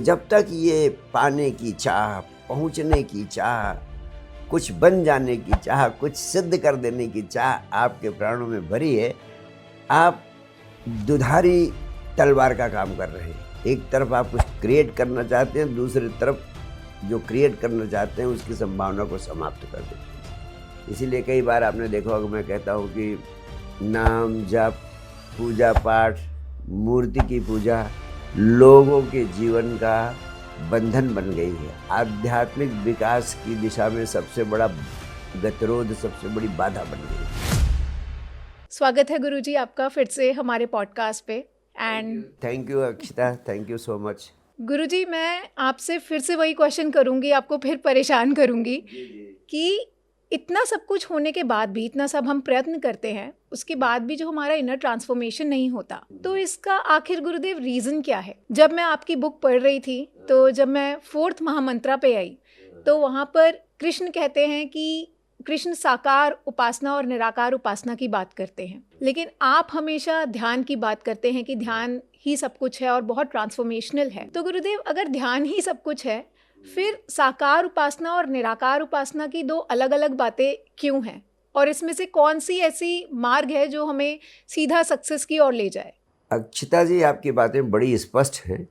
जब तक ये पाने की चाह, पहुँचने की चाह, कुछ बन जाने की चाह, कुछ सिद्ध कर देने की चाह आपके प्राणों में भरी है, आप दुधारी तलवार का काम कर रहे हैं। एक तरफ आप कुछ क्रिएट करना चाहते हैं, दूसरी तरफ जो क्रिएट करना चाहते हैं उसकी संभावना को समाप्त कर देते हैं। इसीलिए कई बार आपने देखा होगा, मैं कहता हूँ कि नाम जप, पूजा पाठ, मूर्ति की पूजा लोगों के जीवन का बंधन बन गई है। आध्यात्मिक विकास की दिशा में सबसे बड़ा गतिरोध, सबसे बड़ी बाधा बन गई है। स्वागत है गुरुजी आपका फिर से हमारे पॉडकास्ट पे। And thank you Akshita, thank you so much. Guruji, मैं आपसे फिर से वही क्वेश्चन करूंगी, आपको फिर परेशान करूंगी कि इतना सब कुछ होने के बाद भी, इतना सब हम प्रयत्न करते हैं, उसके बाद भी जो हमारा इनर ट्रांसफॉर्मेशन नहीं होता, तो इसका आखिर गुरुदेव रीज़न क्या है? जब मैं आपकी बुक पढ़ रही थी, तो जब मैं 4th महामंत्रा पे आई, तो वहाँ पर कृष्ण कहते हैं कि कृष्ण साकार उपासना और निराकार उपासना की बात करते हैं, लेकिन आप हमेशा ध्यान की बात करते हैं कि ध्यान ही सब कुछ है और बहुत ट्रांसफॉर्मेशनल है। तो गुरुदेव, अगर ध्यान ही सब कुछ है, फिर साकार उपासना और निराकार उपासना की दो अलग अलग बातें क्यों हैं? और इसमें से कौन सी ऐसी मार्ग है जो हमें सीधा सक्सेस की ओर ले जाए? अक्षिता जी, आपकी बातें बड़ी स्पष्ट हैं,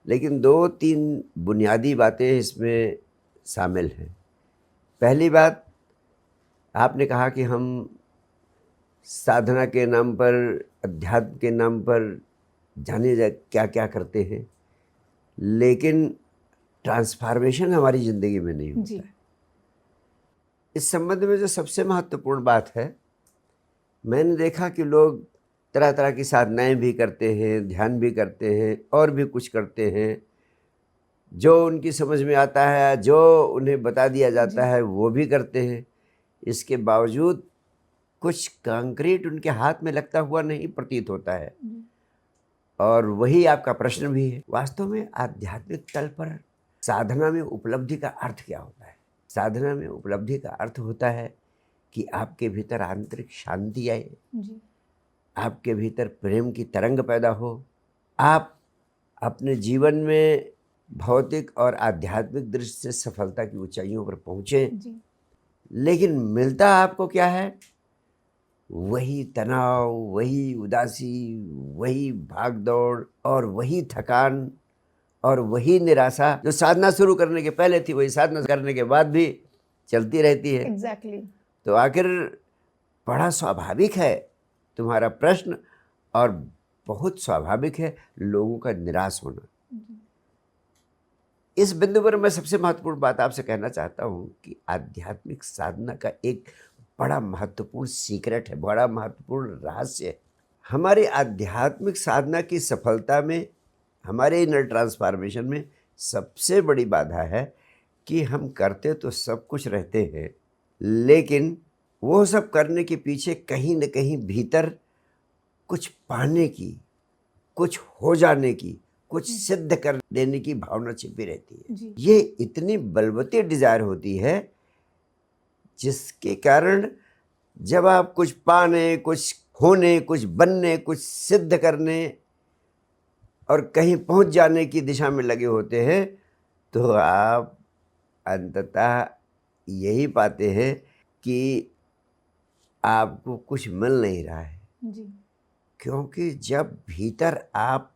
लेकिन 2-3 बुनियादी बातें इसमें शामिल हैं। पहली बात, आपने कहा कि हम साधना के नाम पर, अध्यात्म के नाम पर जाने जा क्या क्या करते हैं, लेकिन ट्रांसफॉर्मेशन हमारी ज़िंदगी में नहीं होता है। इस संबंध में जो सबसे महत्वपूर्ण बात है, मैंने देखा कि लोग तरह तरह की साधनाएं भी करते हैं, ध्यान भी करते हैं और भी कुछ करते हैं, जो उनकी समझ में आता है, जो उन्हें बता दिया जाता है वो भी करते हैं। इसके बावजूद कुछ कंक्रीट उनके हाथ में लगता हुआ नहीं प्रतीत होता है। और वही आपका प्रश्न भी है। वास्तव में आध्यात्मिक तल पर साधना में उपलब्धि का अर्थ क्या होता है? साधना में उपलब्धि का अर्थ होता है कि आपके भीतर आंतरिक शांति आए, आपके भीतर प्रेम की तरंग पैदा हो, आप अपने जीवन में भौतिक और आध्यात्मिक दृष्टि से सफलता की ऊंचाइयों पर पहुँचे। लेकिन मिलता आपको क्या है? वही तनाव, वही उदासी, वही भागदौड़ और वही थकान और वही निराशा जो साधना शुरू करने के पहले थी, वही साधना करने के बाद भी चलती रहती है। एग्जैक्टली। तो आखिर बड़ा स्वाभाविक है तुम्हारा प्रश्न, और बहुत स्वाभाविक है लोगों का निराश होना। इस बिंदु पर मैं सबसे महत्वपूर्ण बात आपसे कहना चाहता हूँ कि आध्यात्मिक साधना का एक बड़ा महत्वपूर्ण सीक्रेट है, बड़ा महत्वपूर्ण रहस्य है। हमारे आध्यात्मिक साधना की सफलता में, हमारे इनर ट्रांसफॉर्मेशन में सबसे बड़ी बाधा है कि हम करते तो सब कुछ रहते हैं, लेकिन वो सब करने के पीछे कहीं न कहीं भीतर कुछ पाने की, कुछ हो जाने की, कुछ सिद्ध कर देने की भावना छिपी रहती है। ये इतनी बलवती डिजायर होती है जिसके कारण जब आप कुछ पाने, कुछ होने, कुछ बनने, कुछ सिद्ध करने और कहीं पहुंच जाने की दिशा में लगे होते हैं, तो आप अंततः यही पाते हैं कि आपको कुछ मिल नहीं रहा है। क्योंकि जब भीतर आप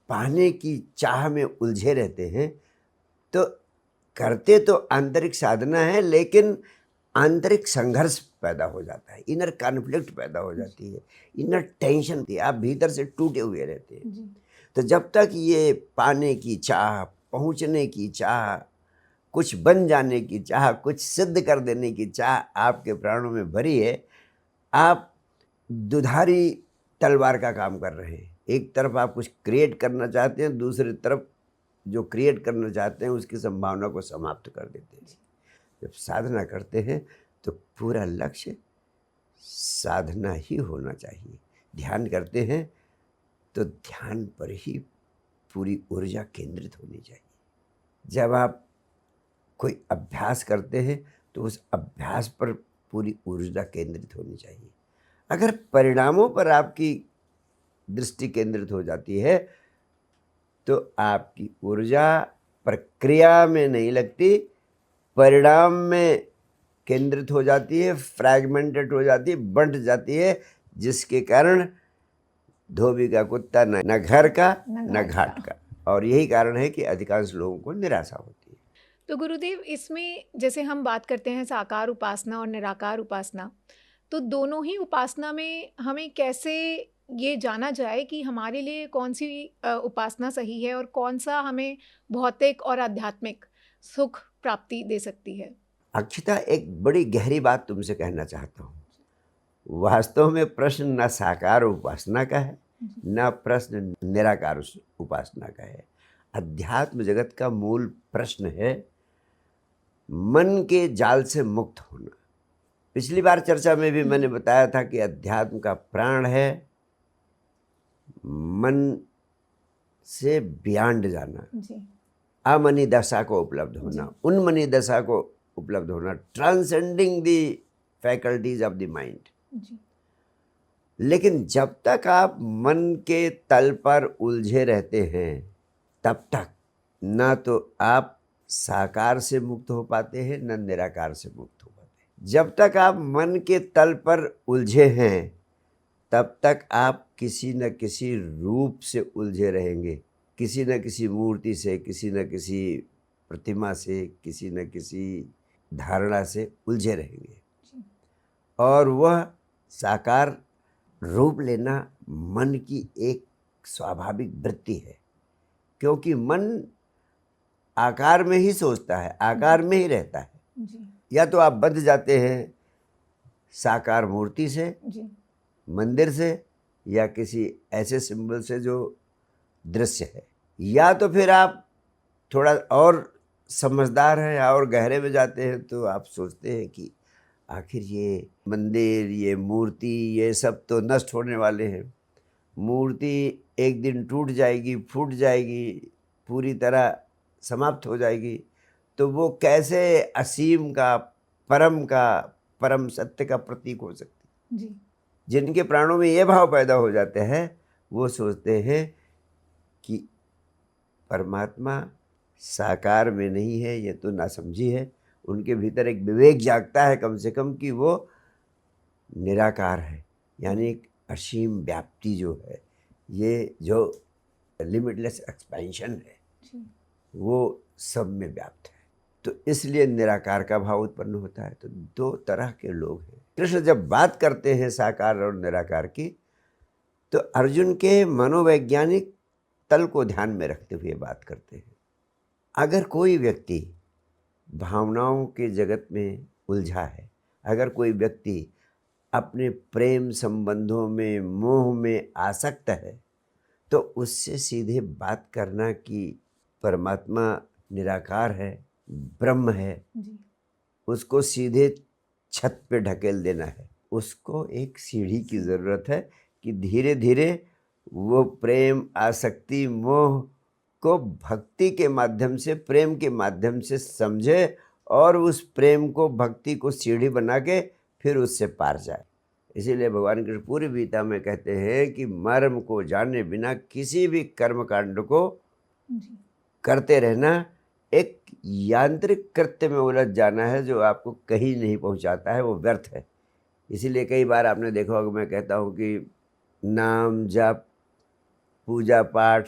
पाने की चाह में उलझे रहते हैं, तो करते तो आंतरिक साधना है, लेकिन आंतरिक संघर्ष पैदा हो जाता है, इनर कॉन्फ्लिक्ट पैदा हो जाती है, इनर टेंशन थी, आप भीतर से टूटे हुए रहते हैं। तो जब तक ये पाने की चाह, पहुंचने की चाह, कुछ बन जाने की चाह, कुछ सिद्ध कर देने की चाह आपके प्राणों में भरी है, आप दुधारी तलवार का काम कर रहे हैं। एक तरफ आप कुछ क्रिएट करना चाहते हैं, दूसरी तरफ जो क्रिएट करना चाहते हैं उसकी संभावना को समाप्त कर देते हैं। जब साधना करते हैं तो पूरा लक्ष्य साधना ही होना चाहिए। ध्यान करते हैं तो ध्यान पर ही पूरी ऊर्जा केंद्रित होनी चाहिए। जब आप कोई अभ्यास करते हैं तो उस अभ्यास पर पूरी ऊर्जा केंद्रित होनी चाहिए। अगर परिणामों पर आपकी दृष्टि केंद्रित हो जाती है तो आपकी ऊर्जा प्रक्रिया में नहीं लगती, परिणाम में केंद्रित हो जाती है, फ्रैगमेंटेड हो जाती है, बंट जाती है, जिसके कारण धोबी का कुत्ता न घर का न घाट का। और यही कारण है कि अधिकांश लोगों को निराशा होती है। तो गुरुदेव, इसमें जैसे हम बात करते हैं साकार उपासना और निराकार उपासना, तो दोनों ही उपासना में हमें कैसे ये जाना जाए कि हमारे लिए कौन सी उपासना सही है और कौन सा हमें भौतिक और आध्यात्मिक सुख प्राप्ति दे सकती है? अक्षिता, एक बड़ी गहरी बात तुमसे कहना चाहता हूँ। वास्तव में प्रश्न न साकार उपासना का है, न प्रश्न निराकार उपासना का है। अध्यात्म जगत का मूल प्रश्न है मन के जाल से मुक्त होना। पिछली बार चर्चा में भी मैंने बताया था कि अध्यात्म का प्राण है मन से बियॉन्ड जाना, अमनी दशा को उपलब्ध होना, उन्मनी दशा को उपलब्ध होना, transcending the faculties of the mind. लेकिन जब तक आप मन के तल पर उलझे रहते हैं तब तक ना तो आप साकार से मुक्त हो पाते हैं, न निराकार से मुक्त हो पाते हैं। जब तक आप मन के तल पर उलझे हैं तब तक आप किसी न किसी रूप से उलझे रहेंगे, किसी न किसी मूर्ति से, किसी न किसी प्रतिमा से, किसी न किसी धारणा से उलझे रहेंगे। और वह साकार रूप लेना मन की एक स्वाभाविक वृत्ति है, क्योंकि मन आकार में ही सोचता है, आकार में ही रहता है। या तो आप बंध जाते हैं साकार मूर्ति से, मंदिर से, या किसी ऐसे सिंबल से जो दृश्य है, या तो फिर आप थोड़ा और समझदार हैं और गहरे में जाते हैं तो आप सोचते हैं कि आखिर ये मंदिर, ये मूर्ति, ये सब तो नष्ट होने वाले हैं। मूर्ति एक दिन टूट जाएगी, फूट जाएगी, पूरी तरह समाप्त हो जाएगी, तो वो कैसे असीम का, परम सत्य का प्रतीक हो सकती है। जिनके प्राणों में ये भाव पैदा हो जाते हैं वो सोचते हैं कि परमात्मा साकार में नहीं है, ये तो नासमझी है। उनके भीतर एक विवेक जागता है कम से कम कि वो निराकार है, यानी एक असीम व्याप्ति जो है, ये जो लिमिटलेस एक्सपेंशन है वो सब में व्याप्त है। तो इसलिए निराकार का भाव उत्पन्न होता है। तो दो तरह के लोग हैं। कृष्ण जब बात करते हैं साकार और निराकार की, तो अर्जुन के मनोवैज्ञानिक तल को ध्यान में रखते हुए बात करते हैं। अगर कोई व्यक्ति भावनाओं के जगत में उलझा है, अगर कोई व्यक्ति अपने प्रेम संबंधों में, मोह में आसक्त है, तो उससे सीधे बात करना कि परमात्मा निराकार है, ब्रह्म है, उसको सीधे छत पे ढकेल देना है। उसको एक सीढ़ी की ज़रूरत है कि धीरे धीरे वो प्रेम, आसक्ति, मोह को भक्ति के माध्यम से, प्रेम के माध्यम से समझे और उस प्रेम को, भक्ति को सीढ़ी बना के फिर उससे पार जाए। इसीलिए भगवान कृष्ण पूरी गीता में कहते हैं कि मर्म को जाने बिना किसी भी कर्म कांड को करते रहना एक यांत्रिक कृत्य में उलझ जाना है जो आपको कहीं नहीं पहुंचाता है, वो व्यर्थ है। इसीलिए कई बार आपने देखा होगा, मैं कहता हूँ कि नाम जप, पूजा पाठ,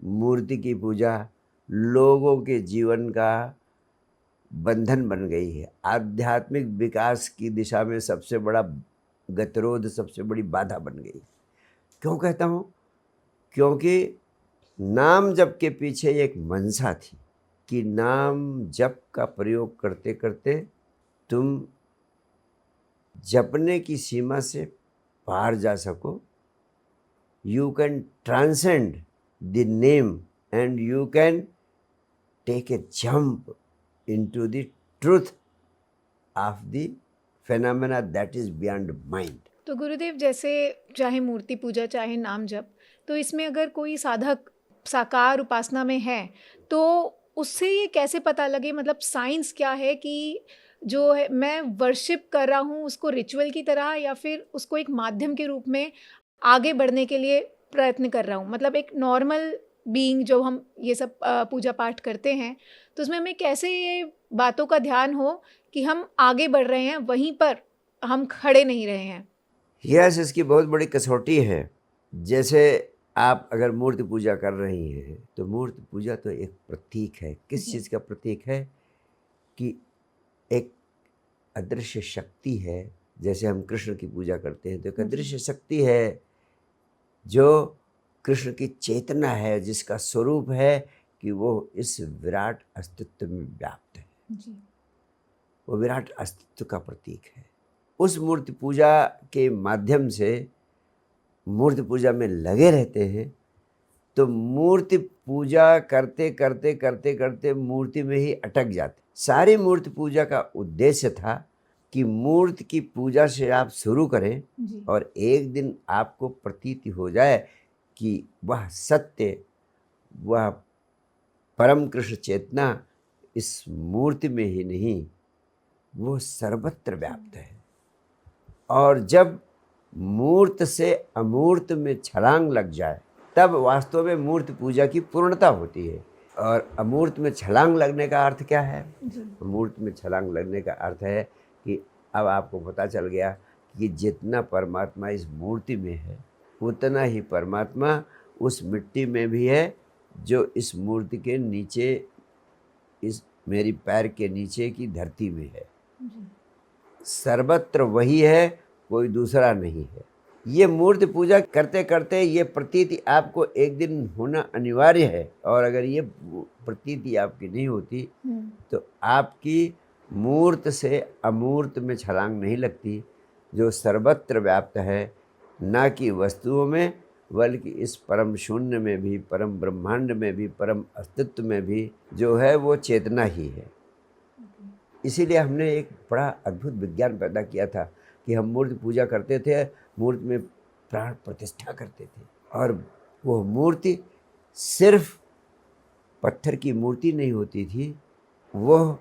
मूर्ति की पूजा लोगों के जीवन का बंधन बन गई है। आध्यात्मिक विकास की दिशा में सबसे बड़ा गतिरोध, सबसे बड़ी बाधा बन गई। क्यों कहता हूँ? क्योंकि नाम जप के पीछे एक मंशा थी कि नाम जप का प्रयोग करते करते तुम जपने की सीमा से पार जा सको। You can transcend the name and you can take a jump into the truth of the phenomena that is beyond mind. तो गुरुदेव, जैसे चाहे मूर्ति पूजा, चाहे नाम जप, तो इसमें अगर कोई साधक साकार उपासना में है तो उससे ये कैसे पता लगे, मतलब साइंस क्या है कि जो है मैं वर्शिप कर रहा हूँ उसको रिचुअल की तरह, या फिर उसको एक माध्यम के रूप में आगे बढ़ने के लिए प्रयत्न कर रहा हूँ? मतलब एक नॉर्मल बीइंग जो हम ये सब पूजा पाठ करते हैं, तो उसमें हमें कैसे ये बातों का ध्यान हो कि हम आगे बढ़ रहे हैं, वहीं पर हम खड़े नहीं रहे हैं। यस, इसकी बहुत बड़ी कसौटी है। जैसे आप अगर मूर्ति पूजा कर रही हैं तो मूर्ति पूजा तो एक प्रतीक है। किस चीज़ का प्रतीक है? कि एक अदृश्य शक्ति है। जैसे हम कृष्ण की पूजा करते हैं तो एक अदृश्य शक्ति है जो कृष्ण की चेतना है, जिसका स्वरूप है कि वो इस विराट अस्तित्व में व्याप्त है। जी। वो विराट अस्तित्व का प्रतीक है। उस मूर्ति पूजा के माध्यम से मूर्ति पूजा में लगे रहते हैं तो मूर्ति पूजा करते करते करते करते मूर्ति में ही अटक जाते। सारी मूर्ति पूजा का उद्देश्य था कि मूर्ति की पूजा से आप शुरू करें जी। और एक दिन आपको प्रतीति हो जाए कि वह सत्य, वह परम कृष्ण चेतना इस मूर्ति में ही नहीं, वो सर्वत्र व्याप्त है। और जब मूर्त से अमूर्त में छलांग लग जाए तब वास्तव में मूर्ति पूजा की पूर्णता होती है। और अमूर्त में छलांग लगने का अर्थ क्या है? मूर्त में छलांग लगने का अर्थ है कि अब आपको पता चल गया कि जितना परमात्मा इस मूर्ति में है उतना ही परमात्मा उस मिट्टी में भी है जो इस मूर्ति के नीचे, इस मेरी पैर के नीचे की धरती में है। सर्वत्र वही है, कोई दूसरा नहीं है। ये मूर्ति पूजा करते करते ये प्रतीति आपको एक दिन होना अनिवार्य है। और अगर ये प्रतीति आपकी नहीं होती तो आपकी मूर्त से अमूर्त में छलांग नहीं लगती, जो सर्वत्र व्याप्त है, ना कि वस्तुओं में बल्कि इस परम शून्य में भी, परम ब्रह्मांड में भी, परम अस्तित्व में भी जो है वो चेतना ही है। इसीलिए हमने एक बड़ा अद्भुत विज्ञान पैदा किया था कि हम मूर्ति पूजा करते थे, मूर्ति में प्राण प्रतिष्ठा करते थे। और वो मूर्ति सिर्फ पत्थर की मूर्ति नहीं होती थी, वो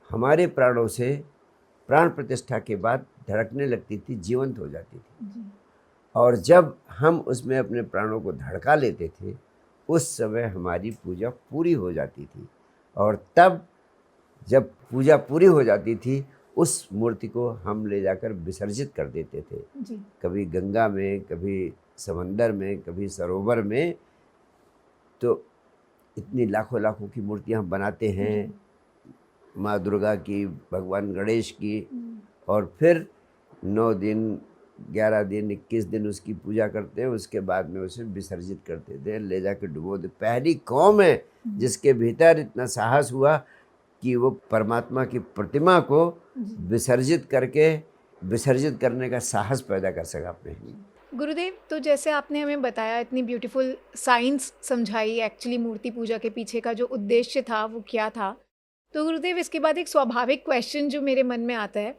हमारे प्राणों से प्राण प्रतिष्ठा के बाद धड़कने लगती थी, जीवंत हो जाती थी। और जब हम उसमें अपने प्राणों को धड़का लेते थे उस समय हमारी पूजा पूरी हो जाती थी। और तब जब पूजा पूरी हो जाती थी उस मूर्ति को हम ले जाकर विसर्जित कर देते थे। कभी गंगा में, कभी समंदर में, कभी सरोवर में। तो इतनी लाखों लाखों की मूर्तियाँ हम बनाते हैं, माँ दुर्गा की, भगवान गणेश की, और फिर 9 दिन, 11 दिन, 21 दिन उसकी पूजा करते हैं। उसके बाद में उसे विसर्जित करते थे, ले जाकर डुबो दे। पहली कौम है जिसके भीतर इतना साहस हुआ कि वो परमात्मा की प्रतिमा को विसर्जित करने का साहस पैदा कर सका अपने लिए। गुरुदेव, तो जैसे आपने हमें बताया, इतनी ब्यूटीफुल साइंस समझाई एक्चुअली मूर्ति पूजा के पीछे का जो उद्देश्य था वो क्या था। तो गुरुदेव, इसके बाद एक स्वाभाविक क्वेश्चन जो मेरे मन में आता है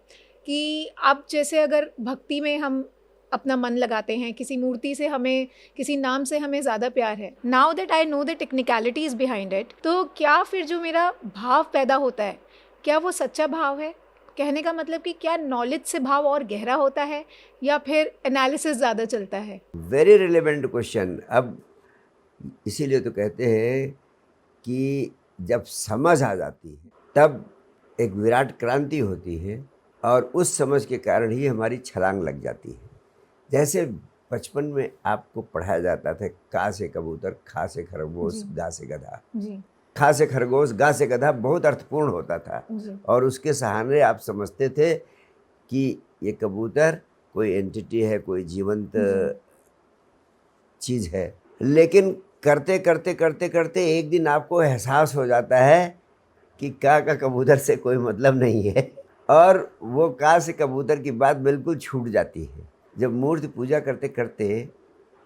कि अब जैसे अगर भक्ति में हम अपना मन लगाते हैं, किसी मूर्ति से हमें, किसी नाम से हमें ज़्यादा प्यार है, now that I know the technicalities behind it, तो क्या फिर जो मेरा भाव पैदा होता है, क्या वो सच्चा भाव है? कहने का मतलब कि क्या नॉलेज से भाव और गहरा होता है या फिर एनालिसिस ज़्यादा चलता है? Very relevant question. अब इसीलिए तो कहते हैं कि जब समझ आ जाती है तब एक विराट क्रांति होती है और उस समझ के कारण ही हमारी छलांग लग जाती है। जैसे बचपन में आपको पढ़ाया जाता था, का से कबूतर, खा से खरगोश, गा से गधा। खा से खरगोश, गा से गधा बहुत अर्थपूर्ण होता था और उसके सहारे आप समझते थे कि ये कबूतर कोई एंटिटी है, कोई जीवंत चीज़ है। लेकिन करते करते करते करते एक दिन आपको एहसास हो जाता है कि का कबूतर से कोई मतलब नहीं है और वो का से कबूतर की बात बिल्कुल छूट जाती है। जब मूर्ति पूजा करते करते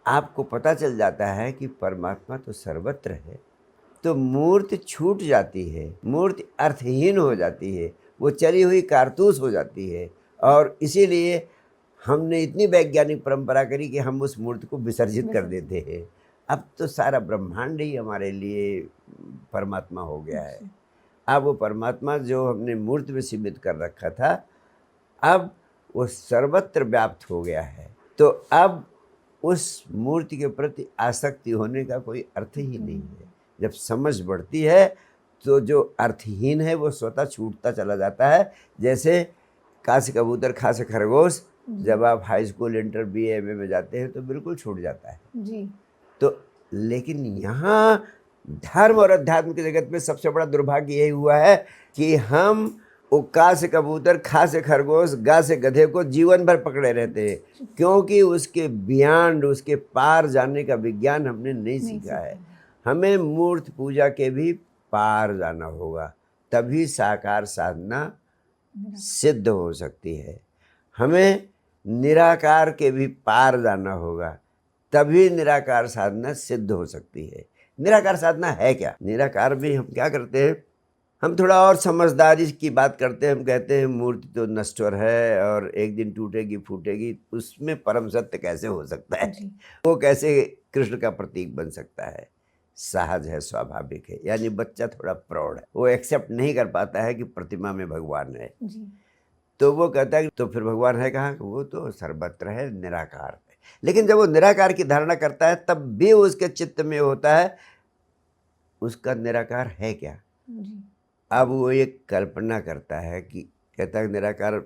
आपको पता चल जाता है कि परमात्मा तो सर्वत्र है, तो मूर्ति छूट जाती है, मूर्ति अर्थहीन हो जाती है, वो चली हुई कारतूस हो जाती है। और इसीलिए हमने इतनी वैज्ञानिक परंपरा करी कि हम उस मूर्ति को विसर्जित कर देते हैं। अब तो सारा ब्रह्मांड ही हमारे लिए परमात्मा हो गया है। अब वो परमात्मा जो हमने मूर्ति में सीमित कर रखा था, अब वो सर्वत्र व्याप्त हो गया है। तो अब उस मूर्ति के प्रति आसक्ति होने का कोई अर्थ ही नहीं है। जब समझ बढ़ती है तो जो अर्थहीन है वो स्वतः छूटता चला जाता है। जैसे का से कबूतर खा से खरगोश, जब आप high school, inter, BA, MA में जाते हैं तो बिल्कुल छूट जाता है। जी। तो लेकिन यहाँ धर्म और अध्यात्म के जगत में सबसे बड़ा दुर्भाग्य यही हुआ है कि हम वो का से कबूतर, खा से खरगोश, गा से गधे को जीवन भर पकड़े रहते हैं, क्योंकि उसके बियॉन्ड, उसके पार जाने का विज्ञान हमने नहीं सीखा है। हमें मूर्ति पूजा के भी पार जाना होगा, तभी साकार साधना सिद्ध हो सकती है। हमें निराकार के भी पार जाना होगा, तभी निराकार साधना सिद्ध हो सकती है। निराकार साधना है क्या? निराकार में हम क्या करते हैं, हम थोड़ा और समझदारी की बात करते हैं। हम कहते हैं मूर्ति तो नश्वर है और एक दिन टूटेगी फूटेगी, उसमें परम सत्य कैसे हो सकता है? वो कैसे कृष्ण का प्रतीक बन सकता है? सहज है, स्वाभाविक है। यानी बच्चा थोड़ा प्रौढ़ है, वो एक्सेप्ट नहीं कर पाता है कि प्रतिमा में भगवान है। तो वो कहता है कि तो फिर भगवान है कहाँ? वो तो सर्वत्र है, निराकार है। लेकिन जब वो निराकार की धारणा करता है तब भी उसके चित्त में होता है उसका निराकार है क्या? अब वो एक कल्पना करता है कि कहता है निराकार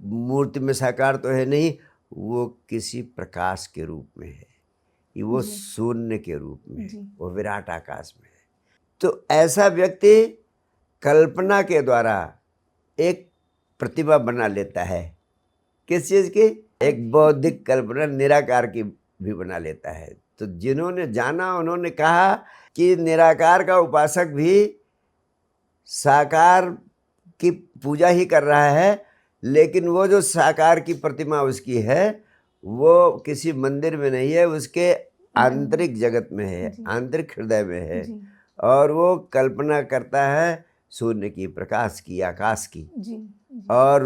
मूर्ति में साकार तो है नहीं, वो किसी प्रकाश के रूप में है, कि वो शून्य के रूप में है, वो विराट आकाश में है। तो ऐसा व्यक्ति कल्पना के द्वारा एक प्रतिभा बना लेता है। किस चीज़ की? एक बौद्धिक कल्पना निराकार की भी बना लेता है। तो जिन्होंने जाना उन्होंने कहा कि निराकार का उपासक भी साकार की पूजा ही कर रहा है, लेकिन वो जो साकार की प्रतिमा उसकी है वो किसी मंदिर में नहीं है, उसके आंतरिक जगत में है, आंतरिक हृदय में है। और वो कल्पना करता है सूर्य की, प्रकाश की, आकाश की, और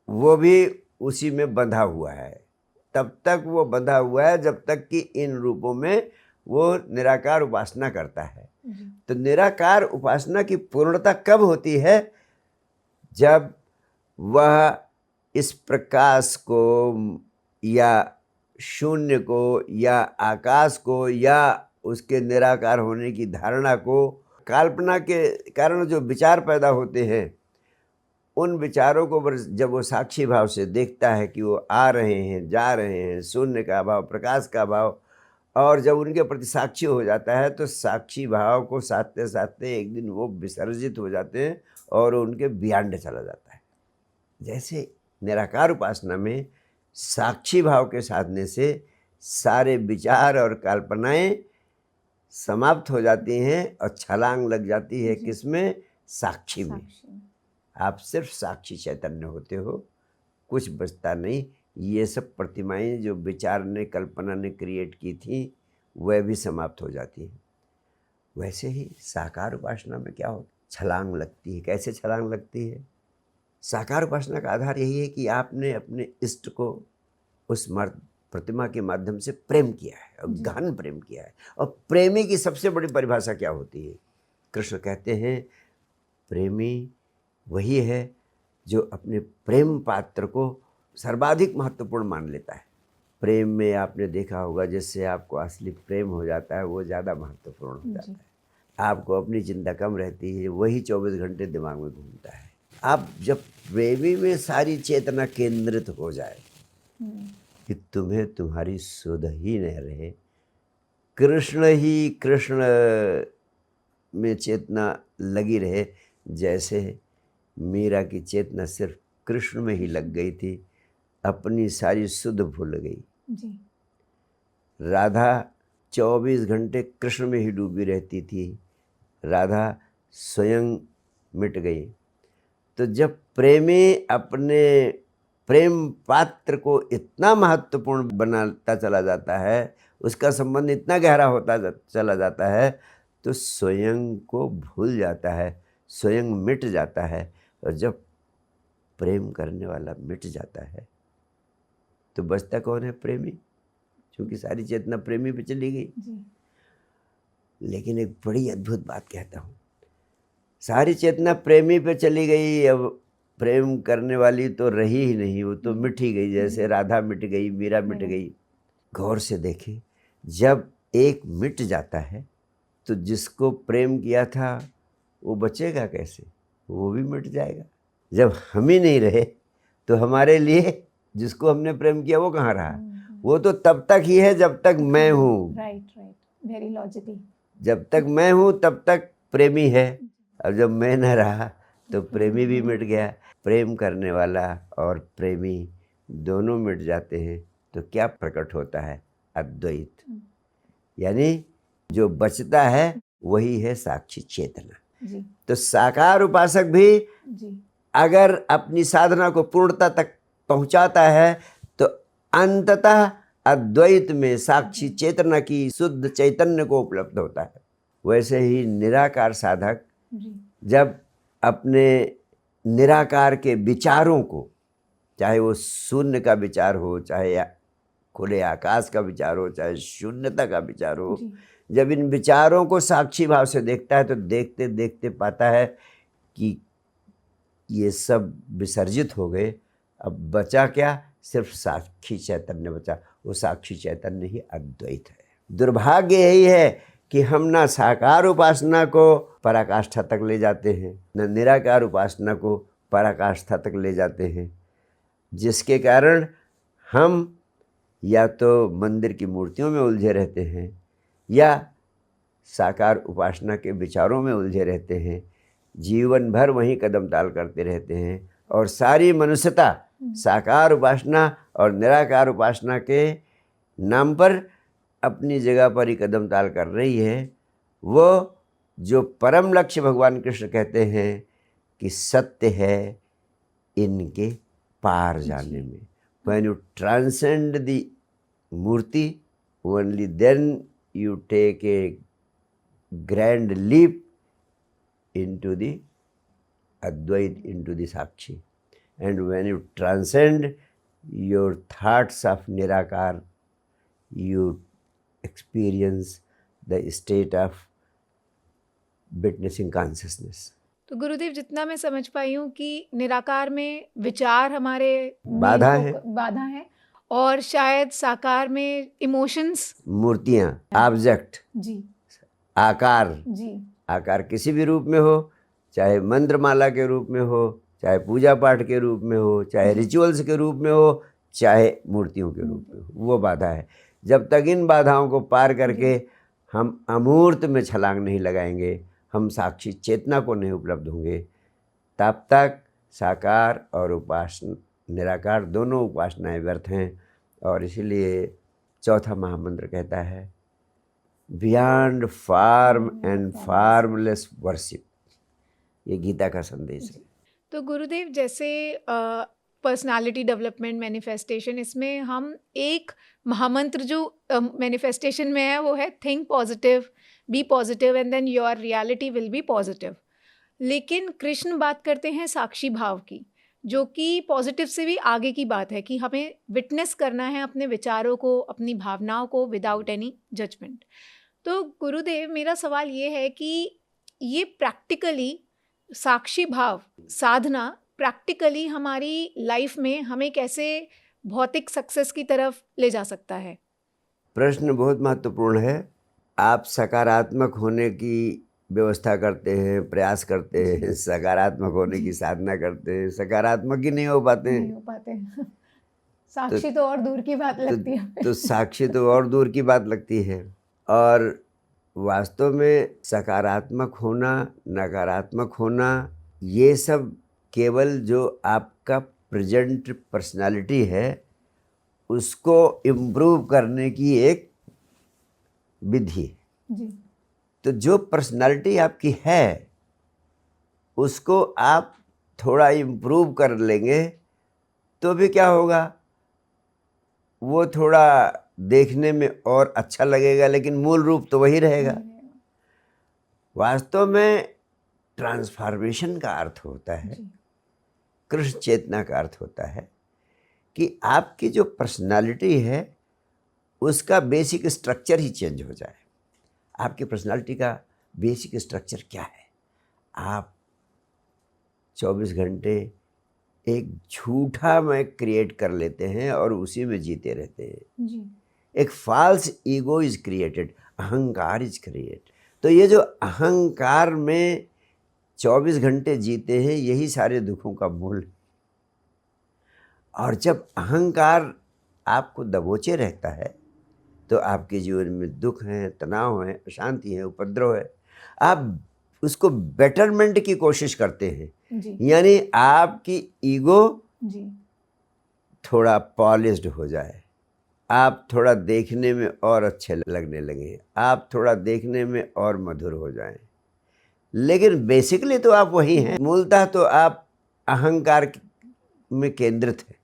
वो भी उसी में बंधा हुआ है। तब तक वो बंधा हुआ है जब तक कि इन रूपों में वो निराकार उपासना करता है। तो निराकार उपासना की पूर्णता कब होती है? जब वह इस प्रकाश को या शून्य को या आकाश को या उसके निराकार होने की धारणा को, कल्पना के कारण जो विचार पैदा होते हैं, उन विचारों को जब वो साक्षी भाव से देखता है कि वो आ रहे हैं, जा रहे हैं, शून्य का भाव, प्रकाश का भाव, और जब उनके प्रति साक्षी हो जाता है तो साक्षी भाव को साधते साधते एक दिन वो विसर्जित हो जाते हैं और उनके बियॉन्ड चला जाता है। जैसे निराकार उपासना में साक्षी भाव के साधने से सारे विचार और कल्पनाएं समाप्त हो जाती हैं और छलांग लग जाती है किसमें? साक्षी में। आप सिर्फ साक्षी चैतन्य होते हो, कुछ बचता नहीं। ये सब प्रतिमाएं जो विचार ने, कल्पना ने क्रिएट की थी, वह भी समाप्त हो जाती हैं। वैसे ही साकार उपासना में क्या होता? छलांग लगती है। कैसे छलांग लगती है? साकार उपासना का आधार यही है कि आपने अपने इष्ट को उस प्रतिमा के माध्यम से प्रेम किया है और गहन प्रेम किया है। और प्रेमी की सबसे बड़ी परिभाषा क्या होती है? कृष्ण कहते हैं प्रेमी वही है जो अपने प्रेम पात्र को सर्वाधिक महत्वपूर्ण मान लेता है। प्रेम में आपने देखा होगा जिससे आपको असली प्रेम हो जाता है वो ज़्यादा महत्वपूर्ण हो जाता है। आपको अपनी चिंता कम रहती है, वही 24 घंटे दिमाग में घूमता है। आप जब प्रेमी में सारी चेतना केंद्रित हो जाए कि तुम्हें तुम्हारी सुध ही न रहे, कृष्ण ही कृष्ण में चेतना लगी रहे, जैसे मीरा की चेतना सिर्फ कृष्ण में ही लग गई थी, अपनी सारी सुध भूल गई। राधा 24 घंटे कृष्ण में ही डूबी रहती थी, राधा स्वयं मिट गई। तो जब प्रेमी अपने प्रेम पात्र को इतना महत्वपूर्ण बनाता चला जाता है, उसका संबंध इतना गहरा होता चला जाता है, तो स्वयं को भूल जाता है, स्वयं मिट जाता है। और जब प्रेम करने वाला मिट जाता है तो बचता कौन है? प्रेमी, क्योंकि सारी चेतना प्रेमी पे चली गई। लेकिन एक बड़ी अद्भुत बात कहता हूँ, सारी चेतना प्रेमी पे चली गई, अब प्रेम करने वाली तो रही ही नहीं, वो तो मिट ही गई। जैसे राधा मिट गई, मीरा मिट गई। गौर से देखें, जब एक मिट जाता है तो जिसको प्रेम किया था वो बचेगा कैसे? वो भी मिट जाएगा। जब हम ही नहीं रहे तो हमारे लिए जिसको हमने प्रेम किया वो कहाँ रहा? वो तो तब तक ही है जब तक मैं हूँ। Right, very logical. जब तक मैं हूँ तब तक प्रेमी है, और जब मैं न रहा तो प्रेमी भी मिट गया। प्रेम करने वाला और प्रेमी दोनों मिट जाते हैं तो क्या प्रकट होता है? अद्वैत। यानी जो बचता है वही है साक्षी चेतना। जी तो साकार उपासक भी जी अगर अपनी साधना को पूर्णता तक पहुंचाता है तो अंततः अद्वैत में साक्षी चेतना की शुद्ध चैतन्य को उपलब्ध होता है। वैसे ही निराकार साधक जब अपने निराकार के विचारों को, चाहे वो शून्य का विचार हो, चाहे खुले आकाश का विचार हो, चाहे शून्यता का विचार हो, जब इन विचारों को साक्षी भाव से देखता है तो देखते देखते पाता है कि ये सब विसर्जित हो गए। अब बचा क्या? सिर्फ साक्षी चैतन्य बचा। वो साक्षी चैतन्य ही अद्वैत है। दुर्भाग्य यही है कि हम ना साकार उपासना को पराकाष्ठा तक ले जाते हैं, न निराकार उपासना को पराकाष्ठा तक ले जाते हैं, जिसके कारण हम या तो मंदिर की मूर्तियों में उलझे रहते हैं या साकार उपासना के विचारों में उलझे रहते हैं। जीवन भर वहीं कदम ताल करते रहते हैं और सारी मनुष्यता साकार उपासना और निराकार उपासना के नाम पर अपनी जगह पर ही कदम ताल कर रही है। वो जो परम लक्ष्य भगवान कृष्ण कहते हैं कि सत्य है इनके पार जाने में। When you transcend the Murthy, only then you take a grand leap into the Advait, into the Sakshi. And when you transcend your thoughts of Nirakar, you experience the state of witnessing consciousness. तो गुरुदेव, जितना मैं समझ पाई हूँ कि निराकार में विचार हमारे बाधा है, बाधा है, और शायद साकार में इमोशंस, मूर्तियाँ, ऑब्जेक्ट, जी, आकार, जी, आकार किसी भी रूप में हो, चाहे मंत्रमाला के रूप में हो, चाहे पूजा पाठ के रूप में हो, चाहे रिचुअल्स के रूप में हो, चाहे मूर्तियों के रूप में हो, वो बाधा है। जब तक इन बाधाओं को पार करके हम अमूर्त में छलांग नहीं लगाएंगे, हम साक्षी चेतना को नहीं उपलब्ध होंगे, तब तक साकार और उपासना, निराकार दोनों उपासनाएं व्यर्थ हैं। और इसीलिए चौथा महामंत्र कहता है beyond form and formless worship. ये गीता का संदेश है। तो गुरुदेव, जैसे पर्सनालिटी डेवलपमेंट, मैनिफेस्टेशन, इसमें हम एक महामंत्र जो मैनिफेस्टेशन में है वो है think positive, be positive and then your reality will be positive. लेकिन कृष्ण बात करते हैं साक्षी भाव की, जो कि पॉजिटिव से भी आगे की बात है कि हमें विटनेस करना है अपने विचारों को, अपनी भावनाओं को विदाउट एनी जजमेंट। तो गुरुदेव, मेरा सवाल ये है कि ये प्रैक्टिकली साक्षी भाव साधना प्रैक्टिकली हमारी लाइफ में हमें कैसे भौतिक सक्सेस की तरफ ले जा सकता है? प्रश्न बहुत महत्वपूर्ण है। आप सकारात्मक होने की व्यवस्था करते हैं, प्रयास करते हैं, सकारात्मक होने की साधना करते हैं, सकारात्मक ही नहीं हो पाते हैं। साक्षी तो और दूर की बात लगती है। तो साक्षी तो और दूर की बात लगती है। और वास्तव में सकारात्मक होना, नकारात्मक होना, ये सब केवल जो आपका प्रेजेंट पर्सनालिटी है उसको इम्प्रूव करने की एक विधि है। जी। तो जो पर्सनालिटी आपकी है उसको आप थोड़ा इम्प्रूव कर लेंगे तो भी क्या होगा, वो थोड़ा देखने में और अच्छा लगेगा, लेकिन मूल रूप तो वही रहेगा। वास्तव में ट्रांसफॉर्मेशन का अर्थ होता है, कृष्ण चेतना का अर्थ होता है कि आपकी जो पर्सनालिटी है उसका बेसिक स्ट्रक्चर ही चेंज हो जाए। आपकी पर्सनालिटी का बेसिक स्ट्रक्चर क्या है? आप 24 घंटे एक झूठा मैं क्रिएट कर लेते हैं और उसी में जीते रहते हैं। जी। एक फॉल्स ईगो इज क्रिएटेड, अहंकार इज क्रिएट। तो ये जो अहंकार में 24 घंटे जीते हैं, यही सारे दुखों का मूल है। और जब अहंकार आपको दबोचे रहता है तो आपके जीवन में दुख हैं, तनाव है, अशांति है, उपद्रव है। आप उसको बेटरमेंट की कोशिश करते हैं जी यानी आपकी ईगो जी थोड़ा पॉलिश्ड हो जाए, आप थोड़ा देखने में और अच्छे लगने लगे, आप थोड़ा देखने में और मधुर हो जाएं। लेकिन बेसिकली तो आप वही हैं, मूलतः तो आप अहंकार में केंद्रित हैं।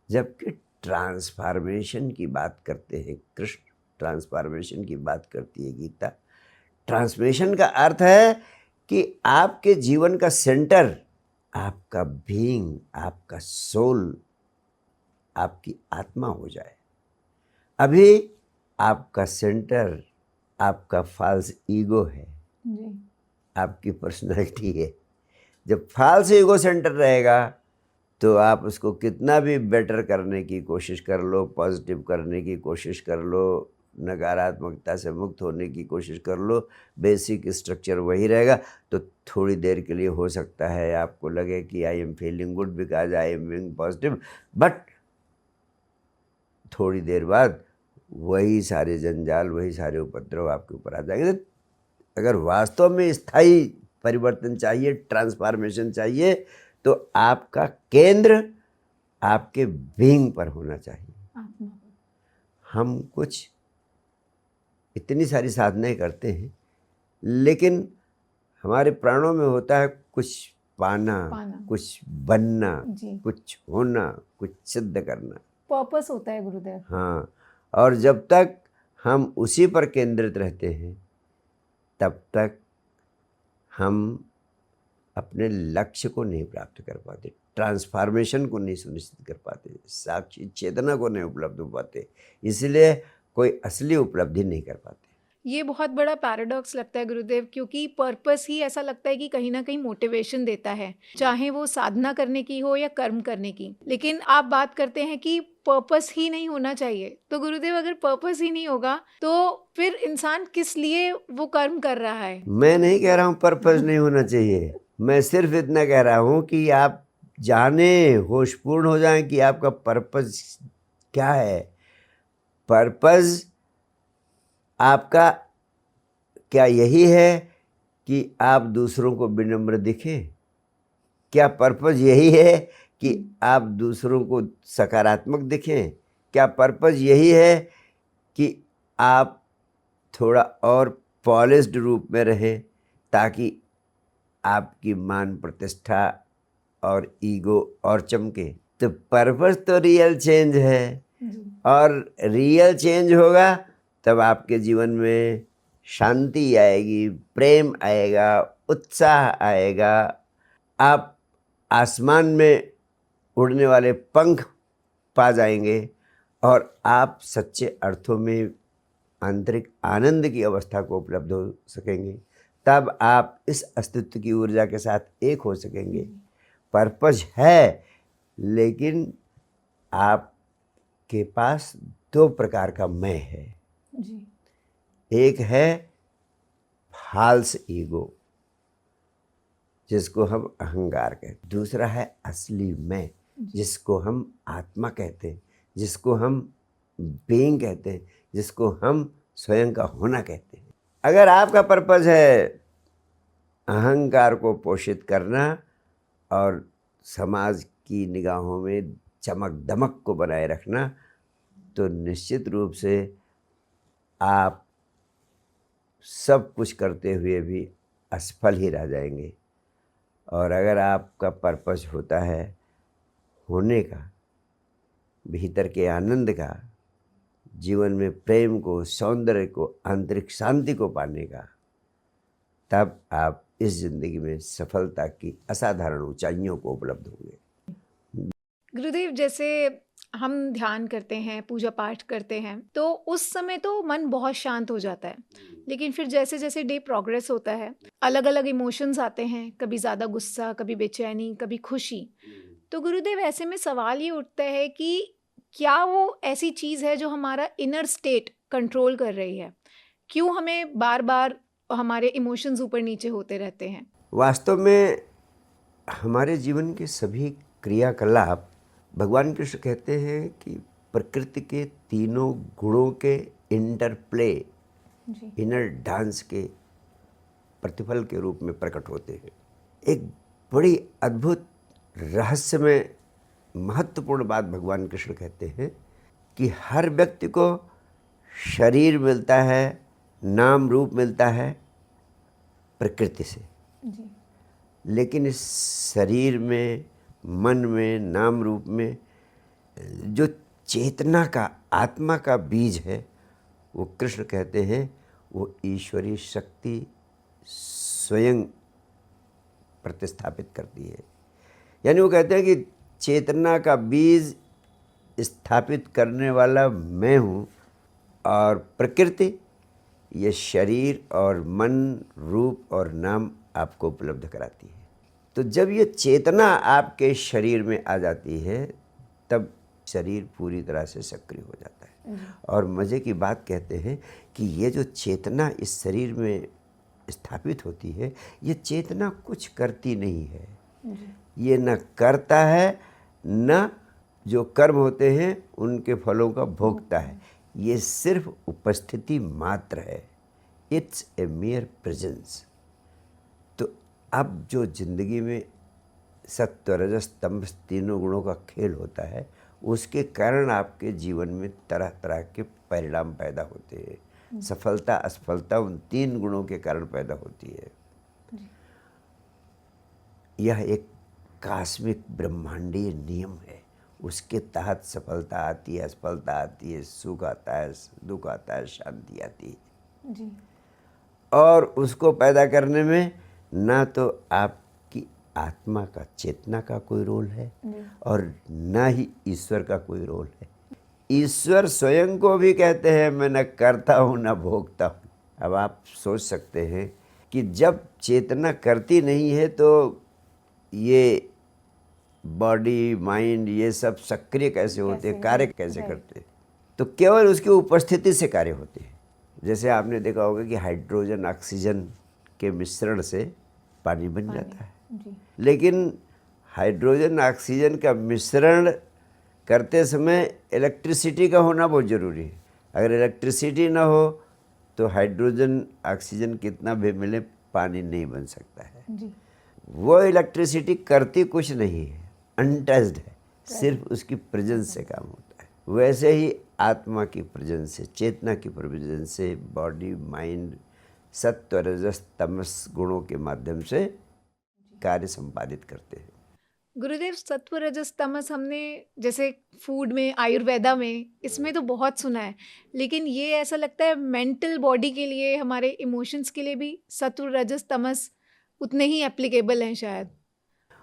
जबकि ट्रांसफॉर्मेशन की बात करते हैं कृष्ण, ट्रांसफॉर्मेशन की बात करती है गीता। ट्रांसफॉर्मेशन का अर्थ है कि आपके जीवन का सेंटर, आपका बीइंग, आपका सोल, आपकी आत्मा हो जाए। अभी आपका सेंटर आपका फॉल्स ईगो है, जी आपकी पर्सनैलिटी है। जब फॉल्स ईगो सेंटर रहेगा तो आप उसको कितना भी बेटर करने की कोशिश कर लो, पॉजिटिव करने की कोशिश कर लो, नकारात्मकता से मुक्त होने की कोशिश कर लो, बेसिक स्ट्रक्चर वही रहेगा। तो थोड़ी देर के लिए हो सकता है आपको लगे कि I am feeling good because I am being positive, but थोड़ी देर बाद वही सारे जंजाल, वही सारे उपद्रव आपके ऊपर आ जाएंगे। अगर वास्तव में स्थायी परिवर्तन चाहिए, ट्रांसफॉर्मेशन चाहिए, तो आपका केंद्र आपके बीइंग पर होना चाहिए। आत्मा हम कुछ इतनी सारी साधनाएं करते हैं, लेकिन हमारे प्राणों में होता है कुछ पाना, कुछ बनना, जी कुछ होना, कुछ सिद्ध करना। पर्पस होता है गुरुदेव। हाँ, और जब तक हम उसी पर केंद्रित रहते हैं तब तक हम अपने लक्ष्य को नहीं प्राप्त कर पाते, ट्रांसफॉर्मेशन को नहीं सुनिश्चित कर पाते, साक्षी चेतना को नहीं उपलब्ध हो पाते, इसलिए कोई असली उपलब्धि नहीं कर पाते। ये बहुत बड़ा पैराडॉक्स लगता है गुरुदेव, क्योंकि पर्पस ही ऐसा लगता है कि कहीं ना कहीं मोटिवेशन देता है, चाहे वो साधना करने की हो या कर्म करने की। लेकिन आप बात करते हैं कि पर्पस ही नहीं होना चाहिए। तो गुरुदेव, अगर पर्पस ही नहीं होगा तो फिर इंसान किस लिए वो कर्म कर रहा है? मैं नहीं कह रहा हूँ पर्पस नहीं होना चाहिए, मैं सिर्फ इतना कह रहा हूँ कि आप जाने, होशपूर्ण हो जाएं कि आपका पर्पस क्या है। पर्पस आपका क्या यही है कि आप दूसरों को विनम्र दिखें? क्या पर्पस यही है कि आप दूसरों को सकारात्मक दिखें? क्या पर्पस यही है कि आप थोड़ा और पॉलिश्ड रूप में रहें ताकि आपकी मान प्रतिष्ठा और ईगो और चमके? तो पर्पस तो रियल चेंज है, और रियल चेंज होगा तब आपके जीवन में शांति आएगी, प्रेम आएगा, उत्साह आएगा, आप आसमान में उड़ने वाले पंख पा जाएंगे और आप सच्चे अर्थों में आंतरिक आनंद की अवस्था को उपलब्ध हो सकेंगे। तब आप इस अस्तित्व की ऊर्जा के साथ एक हो सकेंगे। पर्पस है, लेकिन आपके पास दो प्रकार का मैं है। जी एक है फॉल्स ईगो, जिसको हम अहंकार कहते हैं। दूसरा है असली मैं, जिसको हम आत्मा कहते हैं, जिसको हम बीइंग कहते हैं, जिसको हम स्वयं का होना कहते हैं। अगर आपका पर्पस है अहंकार को पोषित करना और समाज की निगाहों में चमक दमक को बनाए रखना, तो निश्चित रूप से आप सब कुछ करते हुए भी असफल ही रह जाएंगे। और अगर आपका पर्पस होता है होने का, भीतर के आनंद का, जीवन में प्रेम को, सौंदर्य को, आंतरिक शांति को पाने का, तब आप इस जिंदगी में सफलता की असाधारण ऊंचाइयों को उपलब्ध होंगे। गुरुदेव, जैसे हम ध्यान करते हैं, पूजा पाठ करते हैं, तो उस समय तो मन बहुत शांत हो जाता है। लेकिन फिर जैसे जैसे डे प्रोग्रेस होता है, अलग अलग इमोशंस आते हैं, कभी ज़्यादा गुस्सा, कभी बेचैनी, कभी खुशी। तो गुरुदेव, ऐसे में सवाल ये उठता है कि क्या वो ऐसी चीज़ है जो हमारा इनर स्टेट कंट्रोल कर रही है? क्यों हमें बार-बार हमारे इमोशंस ऊपर नीचे होते रहते हैं? वास्तव में हमारे जीवन के सभी क्रियाकलाप, भगवान कृष्ण कहते हैं कि प्रकृति के तीनों गुणों के इंटरप्ले, जी। इनर डांस के प्रतिफल के रूप में प्रकट होते हैं। एक बड़ी अद्भुत रहस्यमय महत्वपूर्ण बात भगवान कृष्ण कहते हैं कि हर व्यक्ति को शरीर मिलता है, नाम रूप मिलता है प्रकृति से, जी। लेकिन इस शरीर में, मन में, नाम रूप में जो चेतना का, आत्मा का बीज है, वो कृष्ण कहते हैं वो ईश्वरीय शक्ति स्वयं प्रतिस्थापित करती है। यानी वो कहते हैं कि चेतना का बीज स्थापित करने वाला मैं हूँ, और प्रकृति ये शरीर और मन, रूप और नाम आपको उपलब्ध कराती है। तो जब ये चेतना आपके शरीर में आ जाती है, तब शरीर पूरी तरह से सक्रिय हो जाता है। और मज़े की बात कहते हैं कि ये जो चेतना इस शरीर में स्थापित होती है, ये चेतना कुछ करती नहीं है। ये न करता है, न जो कर्म होते हैं उनके फलों का भोगता है। ये सिर्फ उपस्थिति मात्र है। It's a मियर presence. तो अब जो जिंदगी में सत्व, रजस, तमस तीनों गुणों का खेल होता है, उसके कारण आपके जीवन में तरह तरह के परिणाम पैदा होते हैं। सफलता, असफलता उन तीन गुणों के कारण पैदा होती है। यह एक कॉस्मिक ब्रह्मांडीय नियम है। उसके तहत सफलता आती है, असफलता आती है, सुख आता है, दुख आता है, शांति आती है। जी। और उसको पैदा करने में ना तो आपकी आत्मा का, चेतना का कोई रोल है, और ना ही ईश्वर का कोई रोल है। ईश्वर स्वयं को भी कहते हैं मैं न करता हूँ न भोगता हूँ। अब आप सोच सकते हैं कि जब चेतना करती नहीं है तो ये बॉडी, माइंड, ये सब सक्रिय कैसे होते हैं, कार्य कैसे करते हैं? तो केवल उसकी उपस्थिति से कार्य होते हैं। जैसे आपने देखा होगा कि हाइड्रोजन ऑक्सीजन के मिश्रण से पानी बन जाता है। जी। लेकिन हाइड्रोजन ऑक्सीजन का मिश्रण करते समय इलेक्ट्रिसिटी का होना बहुत ज़रूरी है। अगर इलेक्ट्रिसिटी ना हो तो हाइड्रोजन ऑक्सीजन कितना भी मिले, पानी नहीं बन सकता है। जी। वो इलेक्ट्रिसिटी करती कुछ नहीं है, अनटच्ड है, सिर्फ उसकी प्रेजेंस से काम होता है। वैसे ही आत्मा की प्रेजेंस से, चेतना की प्रेजेंस से बॉडी, माइंड सत्व, रजस, तमस गुणों के माध्यम से कार्य संपादित करते हैं। गुरुदेव, सत्व, रजस, तमस हमने जैसे फूड में, आयुर्वेदा में, इसमें तो बहुत सुना है, लेकिन ये ऐसा लगता है मेंटल बॉडी के लिए, हमारे इमोशंस के लिए भी सत्व, रजस, तमस उतने ही एप्लीकेबल हैं शायद।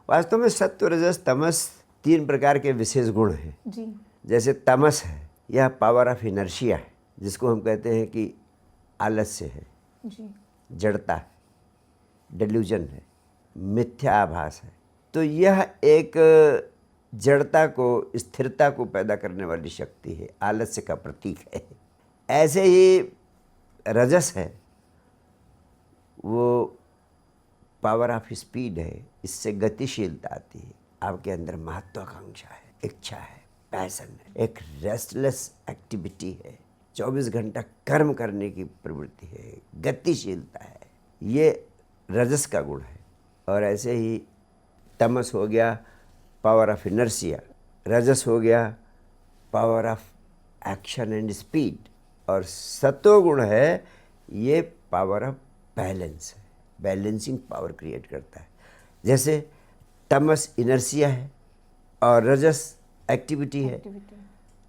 वास्तव में सत्व, रजस, तमस तीन प्रकार के विशेष गुण हैं। जी। जैसे तमस है, यह पावर ऑफ इनर्शिया है, जिसको हम कहते हैं कि आलस्य है, जी। जड़ता है, डेल्यूजन है, मिथ्या आभास है। तो यह एक जड़ता को, स्थिरता को पैदा करने वाली शक्ति है, आलस्य का प्रतीक है। ऐसे ही रजस है, वो पावर ऑफ स्पीड है, इससे गतिशीलता आती है। आपके अंदर महत्वाकांक्षा है, इच्छा है, पैशन है, एक रेस्टलेस एक्टिविटी है, 24 घंटा कर्म करने की प्रवृत्ति है, गतिशीलता है, ये रजस का गुण है। और ऐसे ही तमस हो गया पावर ऑफ इनर्शिया, रजस हो गया power of action and speed, और सत्व गुण है ये पावर ऑफ बैलेंस है, बैलेंसिंग पावर क्रिएट करता है। जैसे तमस इनर्शिया है और रजस एक्टिविटी है।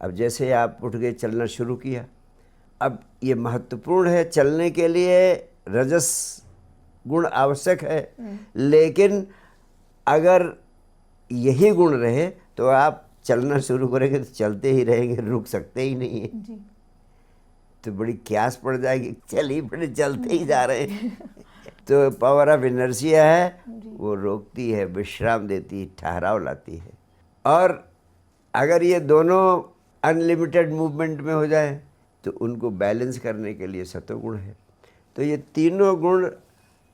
अब जैसे आप उठ के चलना शुरू किया, अब ये महत्वपूर्ण है, चलने के लिए रजस गुण आवश्यक है, लेकिन अगर यही गुण रहे तो आप चलना शुरू करेंगे तो चलते ही रहेंगे, रुक सकते ही नहीं है। जी। तो बड़ी क्यास पड़ जाएगी, चल ही पड़े, चलते ही जा रहे हैं। तो पावर ऑफ इनर्शिया है, वो रोकती है, विश्राम देती है, ठहराव लाती है। और अगर ये दोनों अनलिमिटेड मूवमेंट में हो जाए, तो उनको बैलेंस करने के लिए सतोगुण है। तो ये तीनों गुण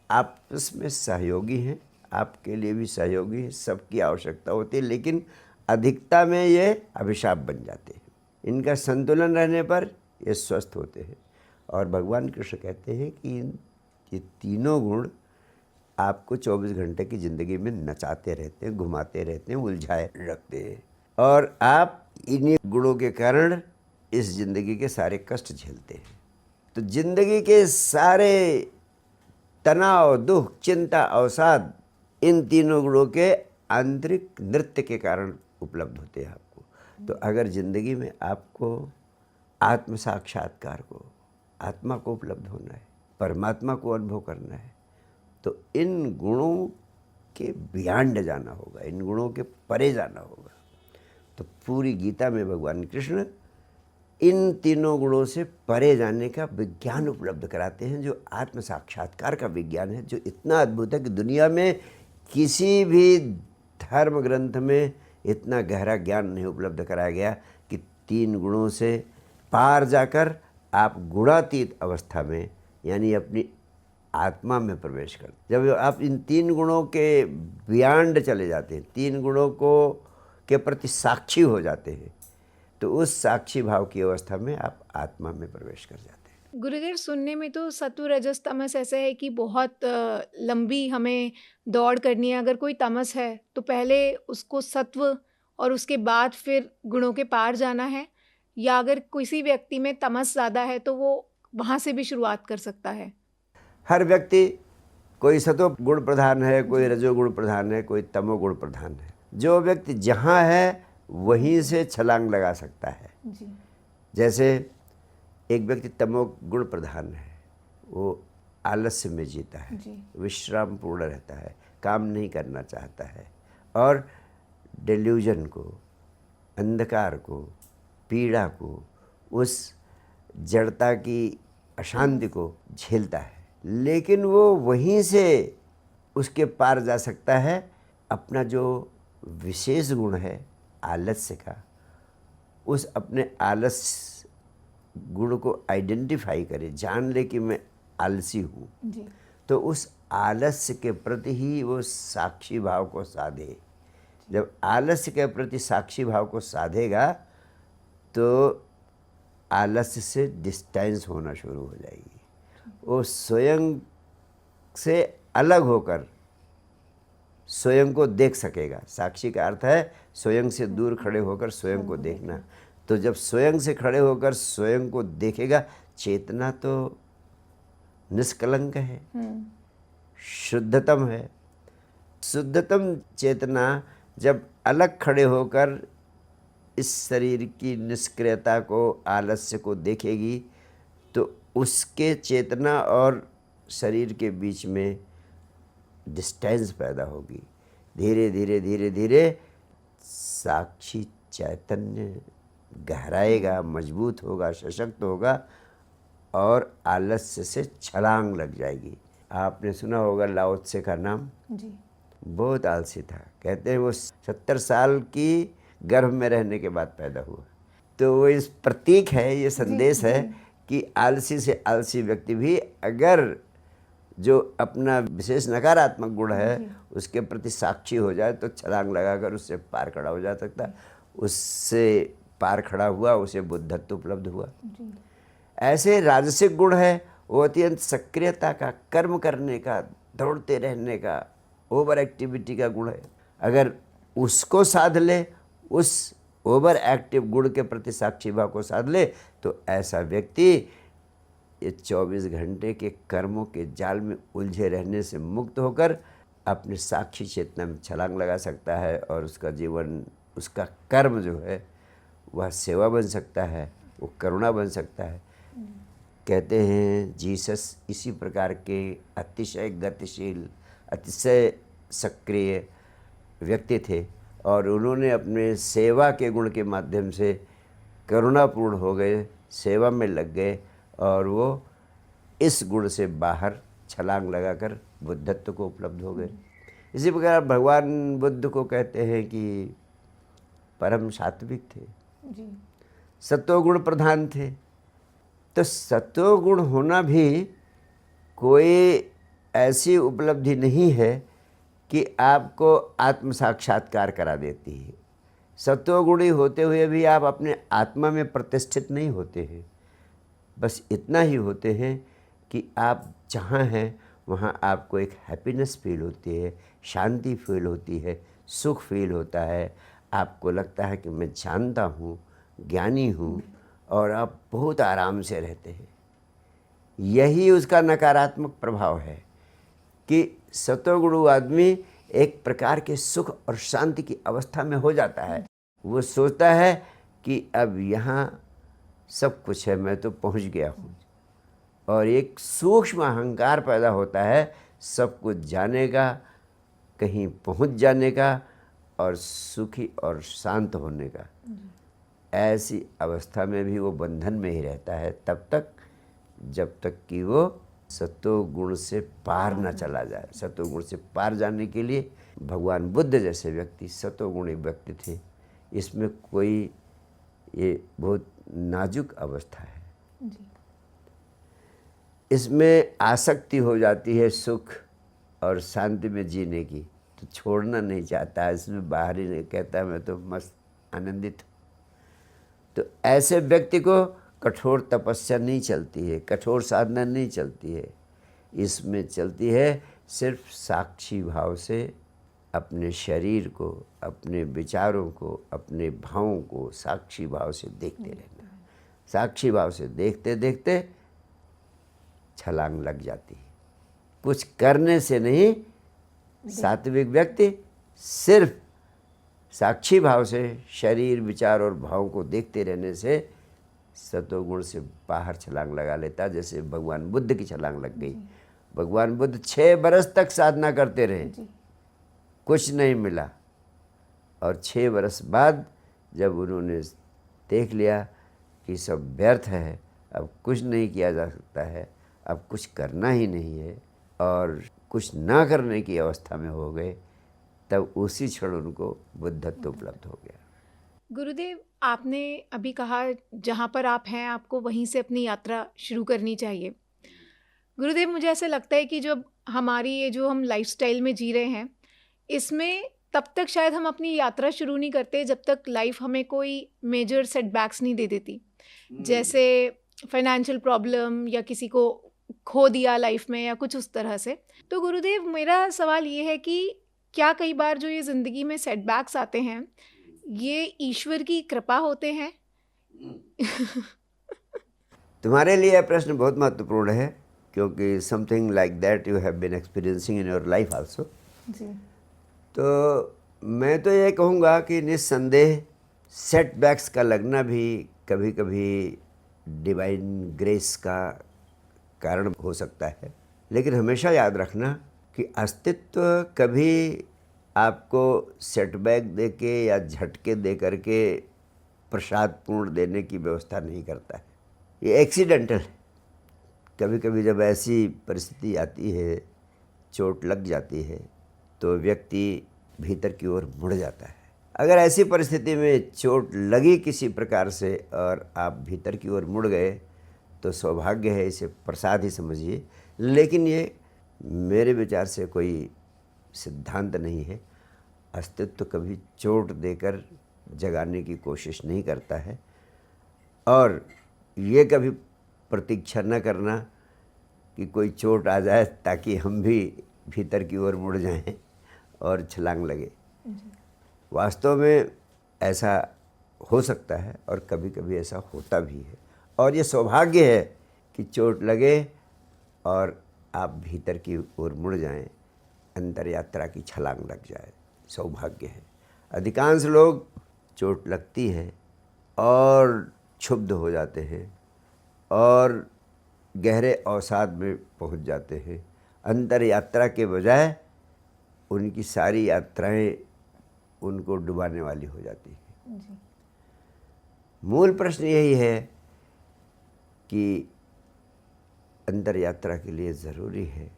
आपस में सहयोगी हैं, आपके लिए भी सहयोगी हैं, सबकी आवश्यकता होती है, लेकिन अधिकता में ये अभिशाप बन जाते हैं। इनका संतुलन रहने पर ये स्वस्थ होते हैं। और भगवान कृष्ण कहते हैं कि ये तीनों गुण आपको 24 घंटे की ज़िंदगी में नचाते रहते हैं, घुमाते रहते हैं, उलझाए रखते हैं, और आप इन्हीं गुणों के कारण इस ज़िंदगी के सारे कष्ट झेलते हैं। तो ज़िंदगी के सारे तनाव, दुख, चिंता, अवसाद इन तीनों गुणों के आंतरिक नृत्य के कारण उपलब्ध होते हैं आपको। तो अगर ज़िंदगी में आपको आत्म साक्षात्कार को, आत्मा को उपलब्ध होना है, परमात्मा को अनुभव करना है, तो इन गुणों के बियॉन्ड जाना होगा, इन गुणों के परे जाना होगा। तो पूरी गीता में भगवान कृष्ण इन तीनों गुणों से परे जाने का विज्ञान उपलब्ध कराते हैं, जो आत्म साक्षात्कार का विज्ञान है, जो इतना अद्भुत है कि दुनिया में किसी भी धर्म ग्रंथ में इतना गहरा ज्ञान नहीं उपलब्ध कराया गया कि तीन गुणों से पार जाकर आप गुणातीत अवस्था में, यानी अपनी आत्मा में प्रवेश कर। जब आप इन तीन गुणों के बियॉन्ड चले जाते हैं, तीन गुणों को के प्रति साक्षी हो जाते हैं, तो उस साक्षी भाव की अवस्था में आप आत्मा में प्रवेश कर जाते हैं। गुरुदेव, सुनने में तो सत्व रजस तमस ऐसा है कि बहुत लंबी हमें दौड़ करनी है। अगर कोई तमस है तो पहले उसको सत्व और उसके बाद फिर गुणों के पार जाना है, या अगर किसी व्यक्ति में तमस ज़्यादा है तो वो वहाँ से भी शुरुआत कर सकता है? हर व्यक्ति, कोई सतो गुण प्रधान है, कोई रजोगुण प्रधान है, कोई तमोगुण प्रधान है। जो व्यक्ति जहाँ है वहीं से छलांग लगा सकता है। जी। जैसे एक व्यक्ति तमोगुण प्रधान है, वो आलस्य में जीता है, जी। विश्राम पूर्ण रहता है, काम नहीं करना चाहता है, और डेल्यूजन को, अंधकार को, पीड़ा को, उस जड़ता की अशांति को झेलता है। लेकिन वो वहीं से उसके पार जा सकता है। अपना जो विशेष गुण है आलस्य का, उस अपने आलस्य गुण को आइडेंटिफाई करे, जान ले कि मैं आलसी हूँ, तो उस आलस्य के प्रति ही वो साक्षी भाव को साधे। जब आलस्य के प्रति साक्षी भाव को साधेगा तो आलस्य से डिस्टेंस होना शुरू हो जाएगी। वो स्वयं से अलग होकर स्वयं को देख सकेगा। साक्षी का अर्थ है स्वयं से दूर खड़े होकर स्वयं को देखना। तो जब स्वयं से खड़े होकर स्वयं को देखेगा, चेतना तो निष्कलंक है, शुद्धतम है। शुद्धतम चेतना जब अलग खड़े होकर इस शरीर की निष्क्रियता को, आलस्य को देखेगी, तो उसके चेतना और शरीर के बीच में डिस्टेंस पैदा होगी। धीरे धीरे धीरे धीरे साक्षी चैतन्य गहराएगा, मजबूत होगा, सशक्त होगा, और आलस्य से छलांग लग जाएगी। आपने सुना होगा लाओ त्से का नाम। जी। बहुत आलसी था। कहते हैं वो 70 साल की गर्भ में रहने के बाद पैदा हुआ। तो वो इस प्रतीक है, ये संदेश है कि आलसी से आलसी व्यक्ति भी अगर जो अपना विशेष नकारात्मक गुण है उसके प्रति साक्षी हो जाए तो छलांग लगाकर उससे पार खड़ा हो जा सकता है। उससे पार खड़ा हुआ, उसे बुद्धत्व उपलब्ध हुआ। ऐसे राजसिक गुण है, वो अत्यंत सक्रियता का, कर्म करने का, दौड़ते रहने का, ओवर एक्टिविटी का गुण है। अगर उसको साध ले, उस ओवर एक्टिव गुण के प्रति साक्षी भाव को साध ले, तो ऐसा व्यक्ति ये 24 घंटे के कर्मों के जाल में उलझे रहने से मुक्त होकर अपने साक्षी चेतना में छलांग लगा सकता है, और उसका जीवन, उसका कर्म जो है वह सेवा बन सकता है, वो करुणा बन सकता है। कहते हैं जीसस इसी प्रकार के अतिशय गतिशील, अतिशय सक्रिय व्यक्ति थे, और उन्होंने अपने सेवा के गुण के माध्यम से करुणापूर्ण हो गए, सेवा में लग गए, और वो इस गुण से बाहर छलांग लगाकर बुद्धत्व को उपलब्ध हो गए। इसी प्रकार भगवान बुद्ध को कहते हैं कि परम सात्विक थे। जी। सत्वगुण प्रधान थे। तो सत्वगुण होना भी कोई ऐसी उपलब्धि नहीं है कि आपको आत्म साक्षात्कार करा देती है। सत्वगुणी होते हुए भी आप अपने आत्मा में प्रतिष्ठित नहीं होते हैं। बस इतना ही होते हैं कि आप जहाँ हैं वहाँ आपको एक हैप्पीनेस फील होती है, शांति फील होती है, सुख फील होता है। आपको लगता है कि मैं जानता हूँ, ज्ञानी हूँ, और आप बहुत आराम से रहते हैं। यही उसका नकारात्मक प्रभाव है कि सत्वगुणु आदमी एक प्रकार के सुख और शांति की अवस्था में हो जाता है। वो सोचता है कि अब यहाँ सब कुछ है, मैं तो पहुँच गया हूँ, और एक सूक्ष्म अहंकार पैदा होता है सब कुछ जाने का, कहीं पहुँच जाने का, और सुखी और शांत होने का। ऐसी अवस्था में भी वो बंधन में ही रहता है तब तक जब तक कि वो सत्वगुण से पार न चला जाए। सत्वगुण से पार जाने के लिए भगवान बुद्ध जैसे व्यक्ति सत्वगुणी व्यक्ति थे। इसमें कोई ये बहुत नाजुक अवस्था है। इसमें आसक्ति हो जाती है सुख और शांति में जीने की, तो छोड़ना नहीं चाहता, इसमें बाहर ही नहीं कहता मैं तो मस्त आनंदित हूँ। तो ऐसे व्यक्ति को कठोर तपस्या नहीं चलती है, कठोर साधना नहीं चलती है। इसमें चलती है सिर्फ साक्षी भाव से अपने शरीर को, अपने विचारों को, अपने भावों को साक्षी भाव से देखते रहना। साक्षी भाव से देखते देखते छलांग लग जाती है। कुछ करने से नहीं, सात्विक व्यक्ति सिर्फ साक्षी भाव से शरीर, विचार और भाव को देखते रहने से सत्वगुण से बाहर छलांग लगा लेता। जैसे भगवान बुद्ध की छलांग लग गई। भगवान बुद्ध 6 बरस तक साधना करते रहे, कुछ नहीं मिला, और 6 बरस बाद जब उन्होंने देख लिया कि सब व्यर्थ है, अब कुछ नहीं किया जा सकता है, अब कुछ करना ही नहीं है, और कुछ ना करने की अवस्था में हो गए, तब उसी क्षण उनको बुद्धत्व उपलब्ध हो गया। गुरुदेव, आपने अभी कहा जहाँ पर आप हैं आपको वहीं से अपनी यात्रा शुरू करनी चाहिए। गुरुदेव, मुझे ऐसा लगता है कि जब हमारी ये जो हम लाइफस्टाइल में जी रहे हैं, इसमें तब तक शायद हम अपनी यात्रा शुरू नहीं करते जब तक लाइफ हमें कोई मेजर सेटबैक्स नहीं दे देती। जैसे फाइनेंशियल प्रॉब्लम, या किसी को खो दिया लाइफ में, या कुछ उस तरह से। तो गुरुदेव, मेरा सवाल ये है कि क्या कई बार जो ये ज़िंदगी में सेटबैक्स आते हैं, ये ईश्वर की कृपा होते हैं? तुम्हारे लिए यह प्रश्न बहुत महत्वपूर्ण है, क्योंकि something like that you have been experiencing in your life also. जी। तो मैं तो ये कहूँगा कि निस्संदेह सेटबैक्स का लगना भी कभी कभी डिवाइन ग्रेस का कारण हो सकता है। लेकिन हमेशा याद रखना कि अस्तित्व कभी आपको सेटबैक दे के या झटके दे करके प्रसाद पूर्ण देने की व्यवस्था नहीं करता है। ये एक्सीडेंटल है। कभी कभी जब ऐसी परिस्थिति आती है, चोट लग जाती है, तो व्यक्ति भीतर की ओर मुड़ जाता है। अगर ऐसी परिस्थिति में चोट लगी किसी प्रकार से और आप भीतर की ओर मुड़ गए, तो सौभाग्य है, इसे प्रसाद ही समझिए। लेकिन ये मेरे विचार से कोई सिद्धांत नहीं है। अस्तित्व कभी चोट देकर जगाने की कोशिश नहीं करता है, और ये कभी प्रतीक्षा न करना कि कोई चोट आ जाए ताकि हम भी भीतर की ओर मुड़ जाएं और छलांग लगे। वास्तव में ऐसा हो सकता है और कभी कभी ऐसा होता भी है, और ये सौभाग्य है कि चोट लगे और आप भीतर की ओर मुड़ जाएं, अंतर यात्रा की छलांग लग जाए, सौभाग्य है। अधिकांश लोग चोट लगती है और क्षुब्ध हो जाते हैं और गहरे अवसाद में पहुंच जाते हैं। अंतर यात्रा के बजाय उनकी सारी यात्राएं उनको डुबाने वाली हो जाती हैं। मूल प्रश्न यही है कि अंतर यात्रा के लिए ज़रूरी है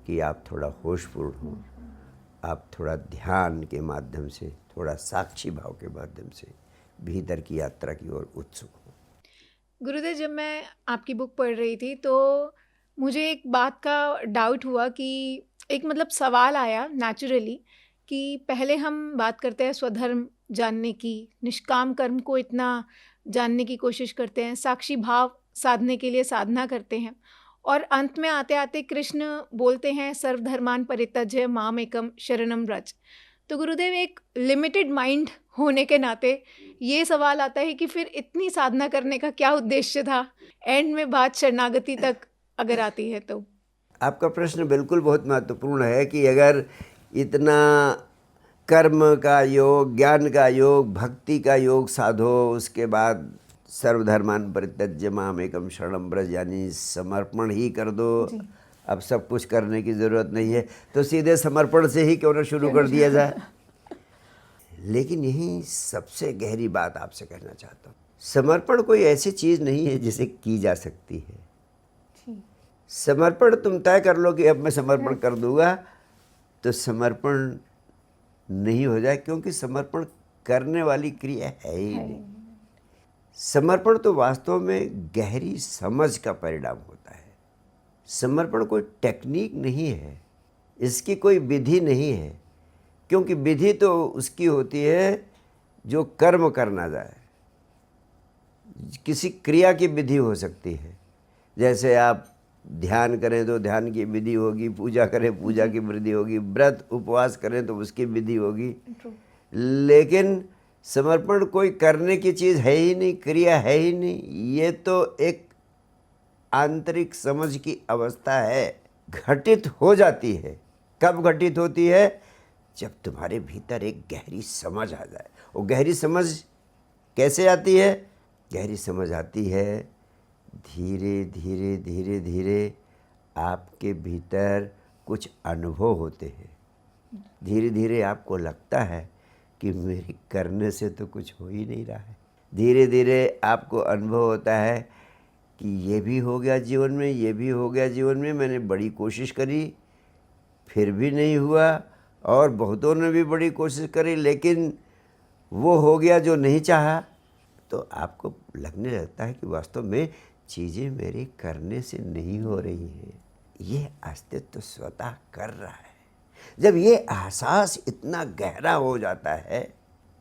कि आप थोड़ा होशपूर्ण हों, आप थोड़ा ध्यान के माध्यम से, थोड़ा साक्षी भाव के माध्यम से भीतर की यात्रा की ओर उत्सुक हों। गुरुदेव, जब मैं आपकी बुक पढ़ रही थी तो मुझे एक बात का डाउट हुआ कि एक मतलब सवाल आया नेचुरली कि पहले हम बात करते हैं स्वधर्म जानने की, निष्काम कर्म को इतना जानने की कोशिश करते हैं, साक्षी भाव साधने के लिए साधना करते हैं, और अंत में आते आते कृष्ण बोलते हैं सर्वधर्मान परित्यज्य माम एकम शरणम व्रज। तो गुरुदेव, एक लिमिटेड माइंड होने के नाते ये सवाल आता है कि फिर इतनी साधना करने का क्या उद्देश्य था, एंड में बात शरणागति तक अगर आती है तो। आपका प्रश्न बिल्कुल बहुत महत्वपूर्ण है कि अगर इतना कर्म का योग, ज्ञान का योग, भक्ति का योग साधो, उसके बाद सर्वधर्मान परित्यज्य माम एकम शरणम व्रज, यानी समर्पण ही कर दो, अब सब कुछ करने की ज़रूरत नहीं है, तो सीधे समर्पण से ही क्यों ना शुरू कर दिया जाए। लेकिन यही सबसे गहरी बात आपसे कहना चाहता हूँ, समर्पण कोई ऐसी चीज़ नहीं है जिसे की जा सकती है। समर्पण तुम तय कर लो कि अब मैं समर्पण कर दूंगा, तो समर्पण नहीं हो जाए, क्योंकि समर्पण करने वाली क्रिया है ही नहीं। समर्पण तो वास्तव में गहरी समझ का परिणाम होता है। समर्पण कोई टेक्निक नहीं है, इसकी कोई विधि नहीं है, क्योंकि विधि तो उसकी होती है जो कर्म करना जाए। किसी क्रिया की विधि हो सकती है, जैसे आप ध्यान करें तो ध्यान की विधि होगी, पूजा करें पूजा की विधि होगी, व्रत उपवास करें तो उसकी विधि होगी। लेकिन समर्पण कोई करने की चीज़ है ही नहीं, क्रिया है ही नहीं, ये तो एक आंतरिक समझ की अवस्था है, घटित हो जाती है। कब घटित होती है? जब तुम्हारे भीतर एक गहरी समझ आ जाए। वो गहरी समझ कैसे आती है? गहरी समझ आती है धीरे धीरे धीरे धीरे आपके भीतर कुछ अनुभव होते हैं। धीरे धीरे आपको लगता है कि मेरे करने से तो कुछ हो ही नहीं रहा है। धीरे धीरे आपको अनुभव होता है कि ये भी हो गया जीवन में, ये भी हो गया जीवन में, मैंने बड़ी कोशिश करी फिर भी नहीं हुआ, और बहुतों ने भी बड़ी कोशिश करी लेकिन वो हो गया जो नहीं चाहा। तो आपको लगने लगता है कि वास्तव में चीज़ें मेरे करने से नहीं हो रही हैं, ये अस्तित्व स्वतः कर रहा है। जब ये एहसास इतना गहरा हो जाता है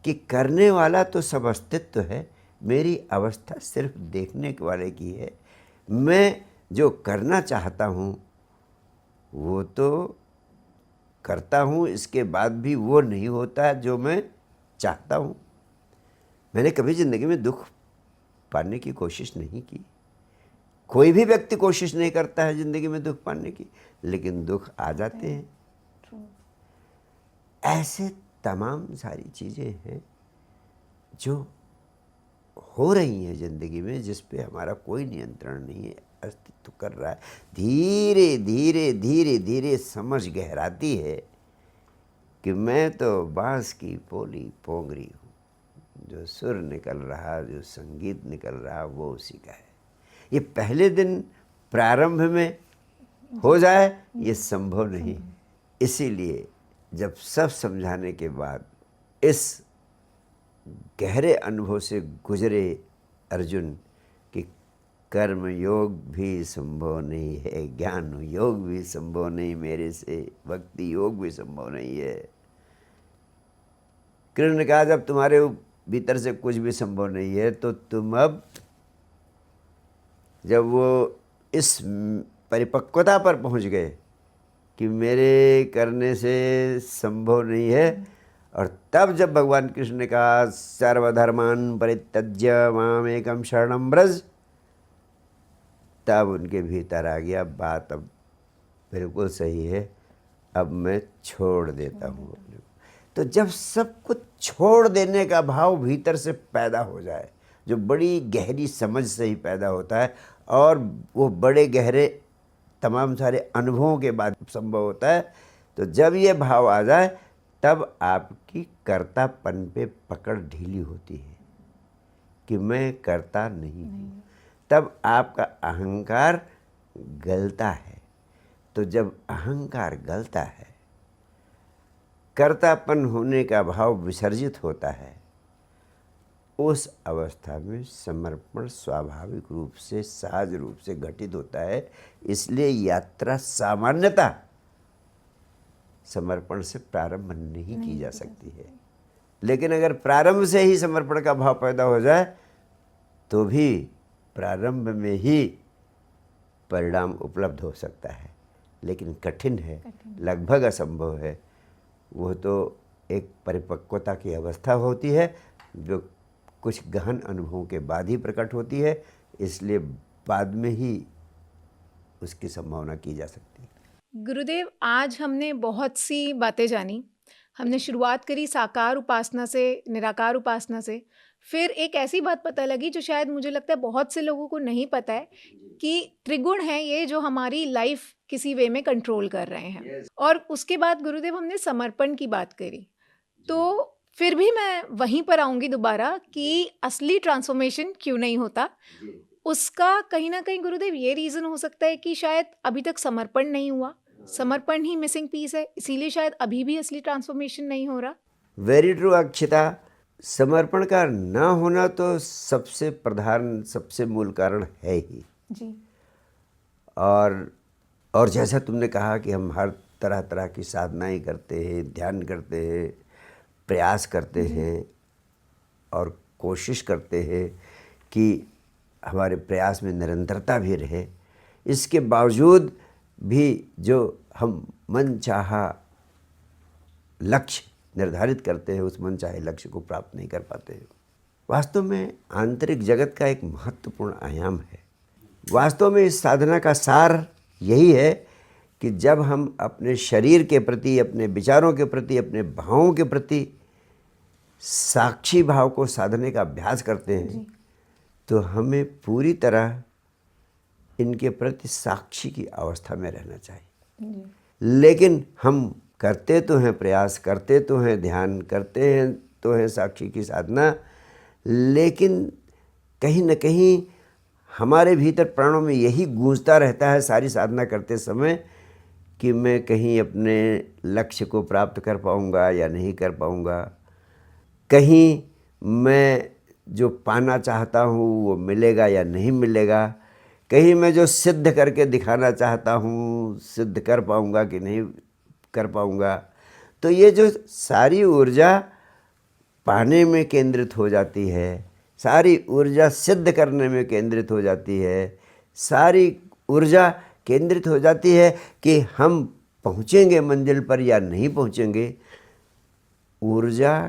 कि करने वाला तो सब अस्तित्व है, मेरी अवस्था सिर्फ देखने वाले की है, मैं जो करना चाहता हूँ वो तो करता हूँ, इसके बाद भी वो नहीं होता जो मैं चाहता हूँ। मैंने कभी ज़िंदगी में दुख पाने की कोशिश नहीं की। कोई भी व्यक्ति कोशिश नहीं करता है ज़िंदगी में दुख पाने की, लेकिन दुख आ जाते हैं। ऐसे तमाम सारी चीज़ें हैं जो हो रही हैं ज़िंदगी में, जिस पे हमारा कोई नियंत्रण नहीं है, अस्तित्व कर रहा है। धीरे धीरे धीरे धीरे समझ गहराती है कि मैं तो बांस की पोली पोंगरी हूँ, जो सुर निकल रहा, जो संगीत निकल रहा, वो उसी का है। ये पहले दिन प्रारंभ में हो जाए ये संभव नहीं। इसीलिए जब सब समझाने के बाद इस गहरे अनुभव से गुजरे अर्जुन कि कर्म योग भी संभव नहीं है, ज्ञान योग भी संभव नहीं मेरे से, भक्ति योग भी संभव नहीं है। कृष्ण ने कहा जब तुम्हारे भीतर से कुछ भी संभव नहीं है तो तुम अब, जब वो इस परिपक्वता पर पहुंच गए कि मेरे करने से संभव नहीं है, और तब जब भगवान कृष्ण ने कहा सर्वधर्मान परित्यज्य माम एकम शरणम व्रज, तब उनके भीतर आ गया बात अब बिल्कुल सही है, अब मैं छोड़ देता हूँ अपने को। तो जब सब कुछ छोड़ देने का भाव भीतर से पैदा हो जाए, जो बड़ी गहरी समझ से ही पैदा होता है, और वो बड़े गहरे तमाम सारे अनुभवों के बाद संभव होता है, तो जब ये भाव आ जाए तब आपकी कर्तापन पे पकड़ ढीली होती है कि मैं करता नहीं हूँ। तब आपका अहंकार गलता है। तो जब अहंकार गलता है, कर्तापन होने का भाव विसर्जित होता है, उस अवस्था में समर्पण स्वाभाविक रूप से सहज रूप से घटित होता है। इसलिए यात्रा सामान्यतः समर्पण से प्रारंभ नहीं की जा सकती है। लेकिन अगर प्रारंभ से ही समर्पण का भाव पैदा हो जाए तो भी प्रारंभ में ही परिणाम उपलब्ध हो सकता है, लेकिन कठिन है, लगभग असंभव है। वो तो एक परिपक्वता की अवस्था होती है जो कुछ गहन अनुभवों के बाद ही प्रकट होती है, इसलिए बाद में ही उसकी संभावना की जा सकती है। गुरुदेव, आज हमने बहुत सी बातें जानी। हमने शुरुआत करी साकार उपासना से, निराकार उपासना से। फिर एक ऐसी बात पता लगी जो शायद मुझे लगता है बहुत से लोगों को नहीं पता है कि त्रिगुण हैं ये जो हमारी लाइफ किसी वे में कंट्रोल कर रहे हैं। और उसके बाद गुरुदेव हमने समर्पण की बात करी। तो फिर भी मैं वहीं पर आऊँगी दोबारा कि असली ट्रांसफॉर्मेशन क्यों नहीं होता। उसका कहीं ना कहीं गुरुदेव ये रीज़न हो सकता है कि शायद अभी तक समर्पण नहीं हुआ, समर्पण ही मिसिंग पीस है, इसीलिए शायद अभी भी असली ट्रांसफॉर्मेशन नहीं हो रहा। Very true Akshita. समर्पण का न होना तो सबसे प्रधान, सबसे मूल कारण है ही। जी। और जैसा तुमने कहा कि हम हर तरह तरह की साधनाएं करते हैं, ध्यान करते हैं, प्रयास करते हैं और कोशिश करते हैं कि हमारे प्रयास में निरंतरता भी रहे। इसके बावजूद भी जो हम मनचाहा लक्ष्य निर्धारित करते हैं, उस मनचाहे लक्ष्य को प्राप्त नहीं कर पाते हैं। वास्तव में आंतरिक जगत का एक महत्वपूर्ण आयाम है। वास्तव में इस साधना का सार यही है कि जब हम अपने शरीर के प्रति, अपने विचारों के प्रति, अपने भावों के प्रति साक्षी भाव को साधने का अभ्यास करते हैं तो हमें पूरी तरह इनके प्रति साक्षी की अवस्था में रहना चाहिए। लेकिन हम करते तो हैं प्रयास, करते तो हैं ध्यान, करते हैं तो हैं साक्षी की साधना, लेकिन कहीं न कहीं हमारे भीतर प्राणों में यही गूंजता रहता है सारी साधना करते समय कि मैं कहीं अपने लक्ष्य को प्राप्त कर पाऊंगा या नहीं कर पाऊंगा, कहीं मैं जो पाना चाहता हूँ वो मिलेगा या नहीं मिलेगा, कहीं मैं जो सिद्ध करके दिखाना चाहता हूँ सिद्ध कर पाऊंगा कि नहीं कर पाऊंगा। तो ये जो सारी ऊर्जा पाने में केंद्रित हो जाती है, सारी ऊर्जा सिद्ध करने में केंद्रित हो जाती है, सारी ऊर्जा केंद्रित हो जाती है कि हम पहुँचेंगे मंजिल पर या नहीं पहुँचेंगे। ऊर्जा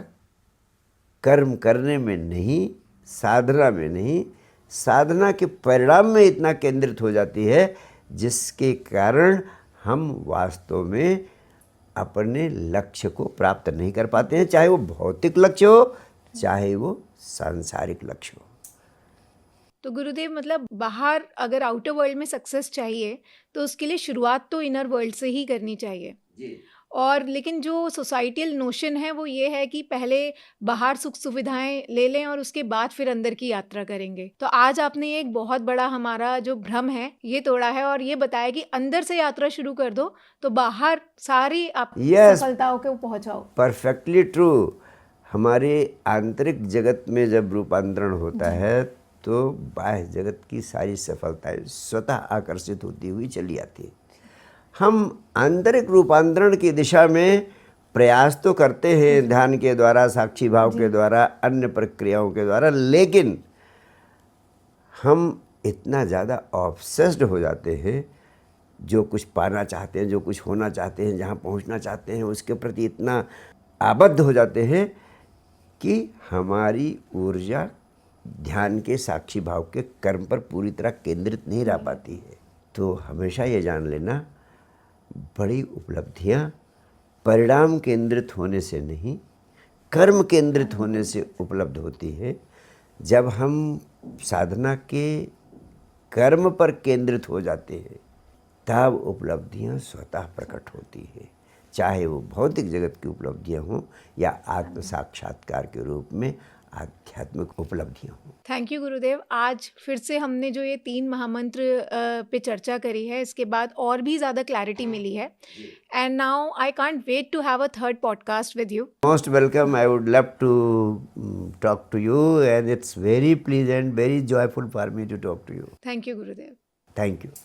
कर्म करने में नहीं, साधना में नहीं, साधना के परिणाम में इतना केंद्रित हो जाती है जिसके कारण हम वास्तव में अपने लक्ष्य को प्राप्त नहीं कर पाते हैं, चाहे वो भौतिक लक्ष्य हो, चाहे वो सांसारिक लक्ष्य हो। तो गुरुदेव मतलब बाहर अगर आउटर वर्ल्ड में सक्सेस चाहिए तो उसके लिए शुरुआत तो इनर वर्ल्ड से ही करनी चाहिए। और लेकिन जो सोसाइटियल नोशन है वो ये है कि पहले बाहर सुख सुविधाएं ले लें और उसके बाद फिर अंदर की यात्रा करेंगे। तो आज आपने एक बहुत बड़ा हमारा जो भ्रम है ये तोड़ा है और ये बताया कि अंदर से यात्रा शुरू कर दो तो बाहर सारी आप सफलताओं के पहुंचाओ। Perfectly true. हमारे आंतरिक जगत में जब रूपांतरण होता है तो बाह्य जगत की सारी सफलताएं स्वतः आकर्षित होती हुई चली आती है। हम आंतरिक रूपांतरण की दिशा में प्रयास तो करते हैं ध्यान के द्वारा, साक्षी भाव के द्वारा, अन्य प्रक्रियाओं के द्वारा, लेकिन हम इतना ज़्यादा ऑब्सेस्ड हो जाते हैं, जो कुछ पाना चाहते हैं, जो कुछ होना चाहते हैं, जहाँ पहुँचना चाहते हैं, उसके प्रति इतना आबद्ध हो जाते हैं कि हमारी ऊर्जा ध्यान के साक्षी भाव के कर्म पर पूरी तरह केंद्रित नहीं रह पाती है। तो हमेशा ये जान लेना, बड़ी उपलब्धियाँ परिणाम केंद्रित होने से नहीं, कर्म केंद्रित होने से उपलब्ध होती है। जब हम साधना के कर्म पर केंद्रित हो जाते हैं तब उपलब्धियाँ स्वतः प्रकट होती है, चाहे वो भौतिक जगत की उपलब्धियाँ हों या आत्म साक्षात्कार के रूप में आध्यात्मिक उपलब्धियाँ हों। थैंक यू गुरुदेव। आज फिर से हमने जो ये 3 महामंत्र पे चर्चा करी है, इसके बाद और भी ज़्यादा क्लैरिटी मिली है। And now I can't wait to have a third podcast with you. Most welcome. I would love to talk to you, and it's very pleasant, very joyful for me to talk to you. Thank you Gurudev. Thank you.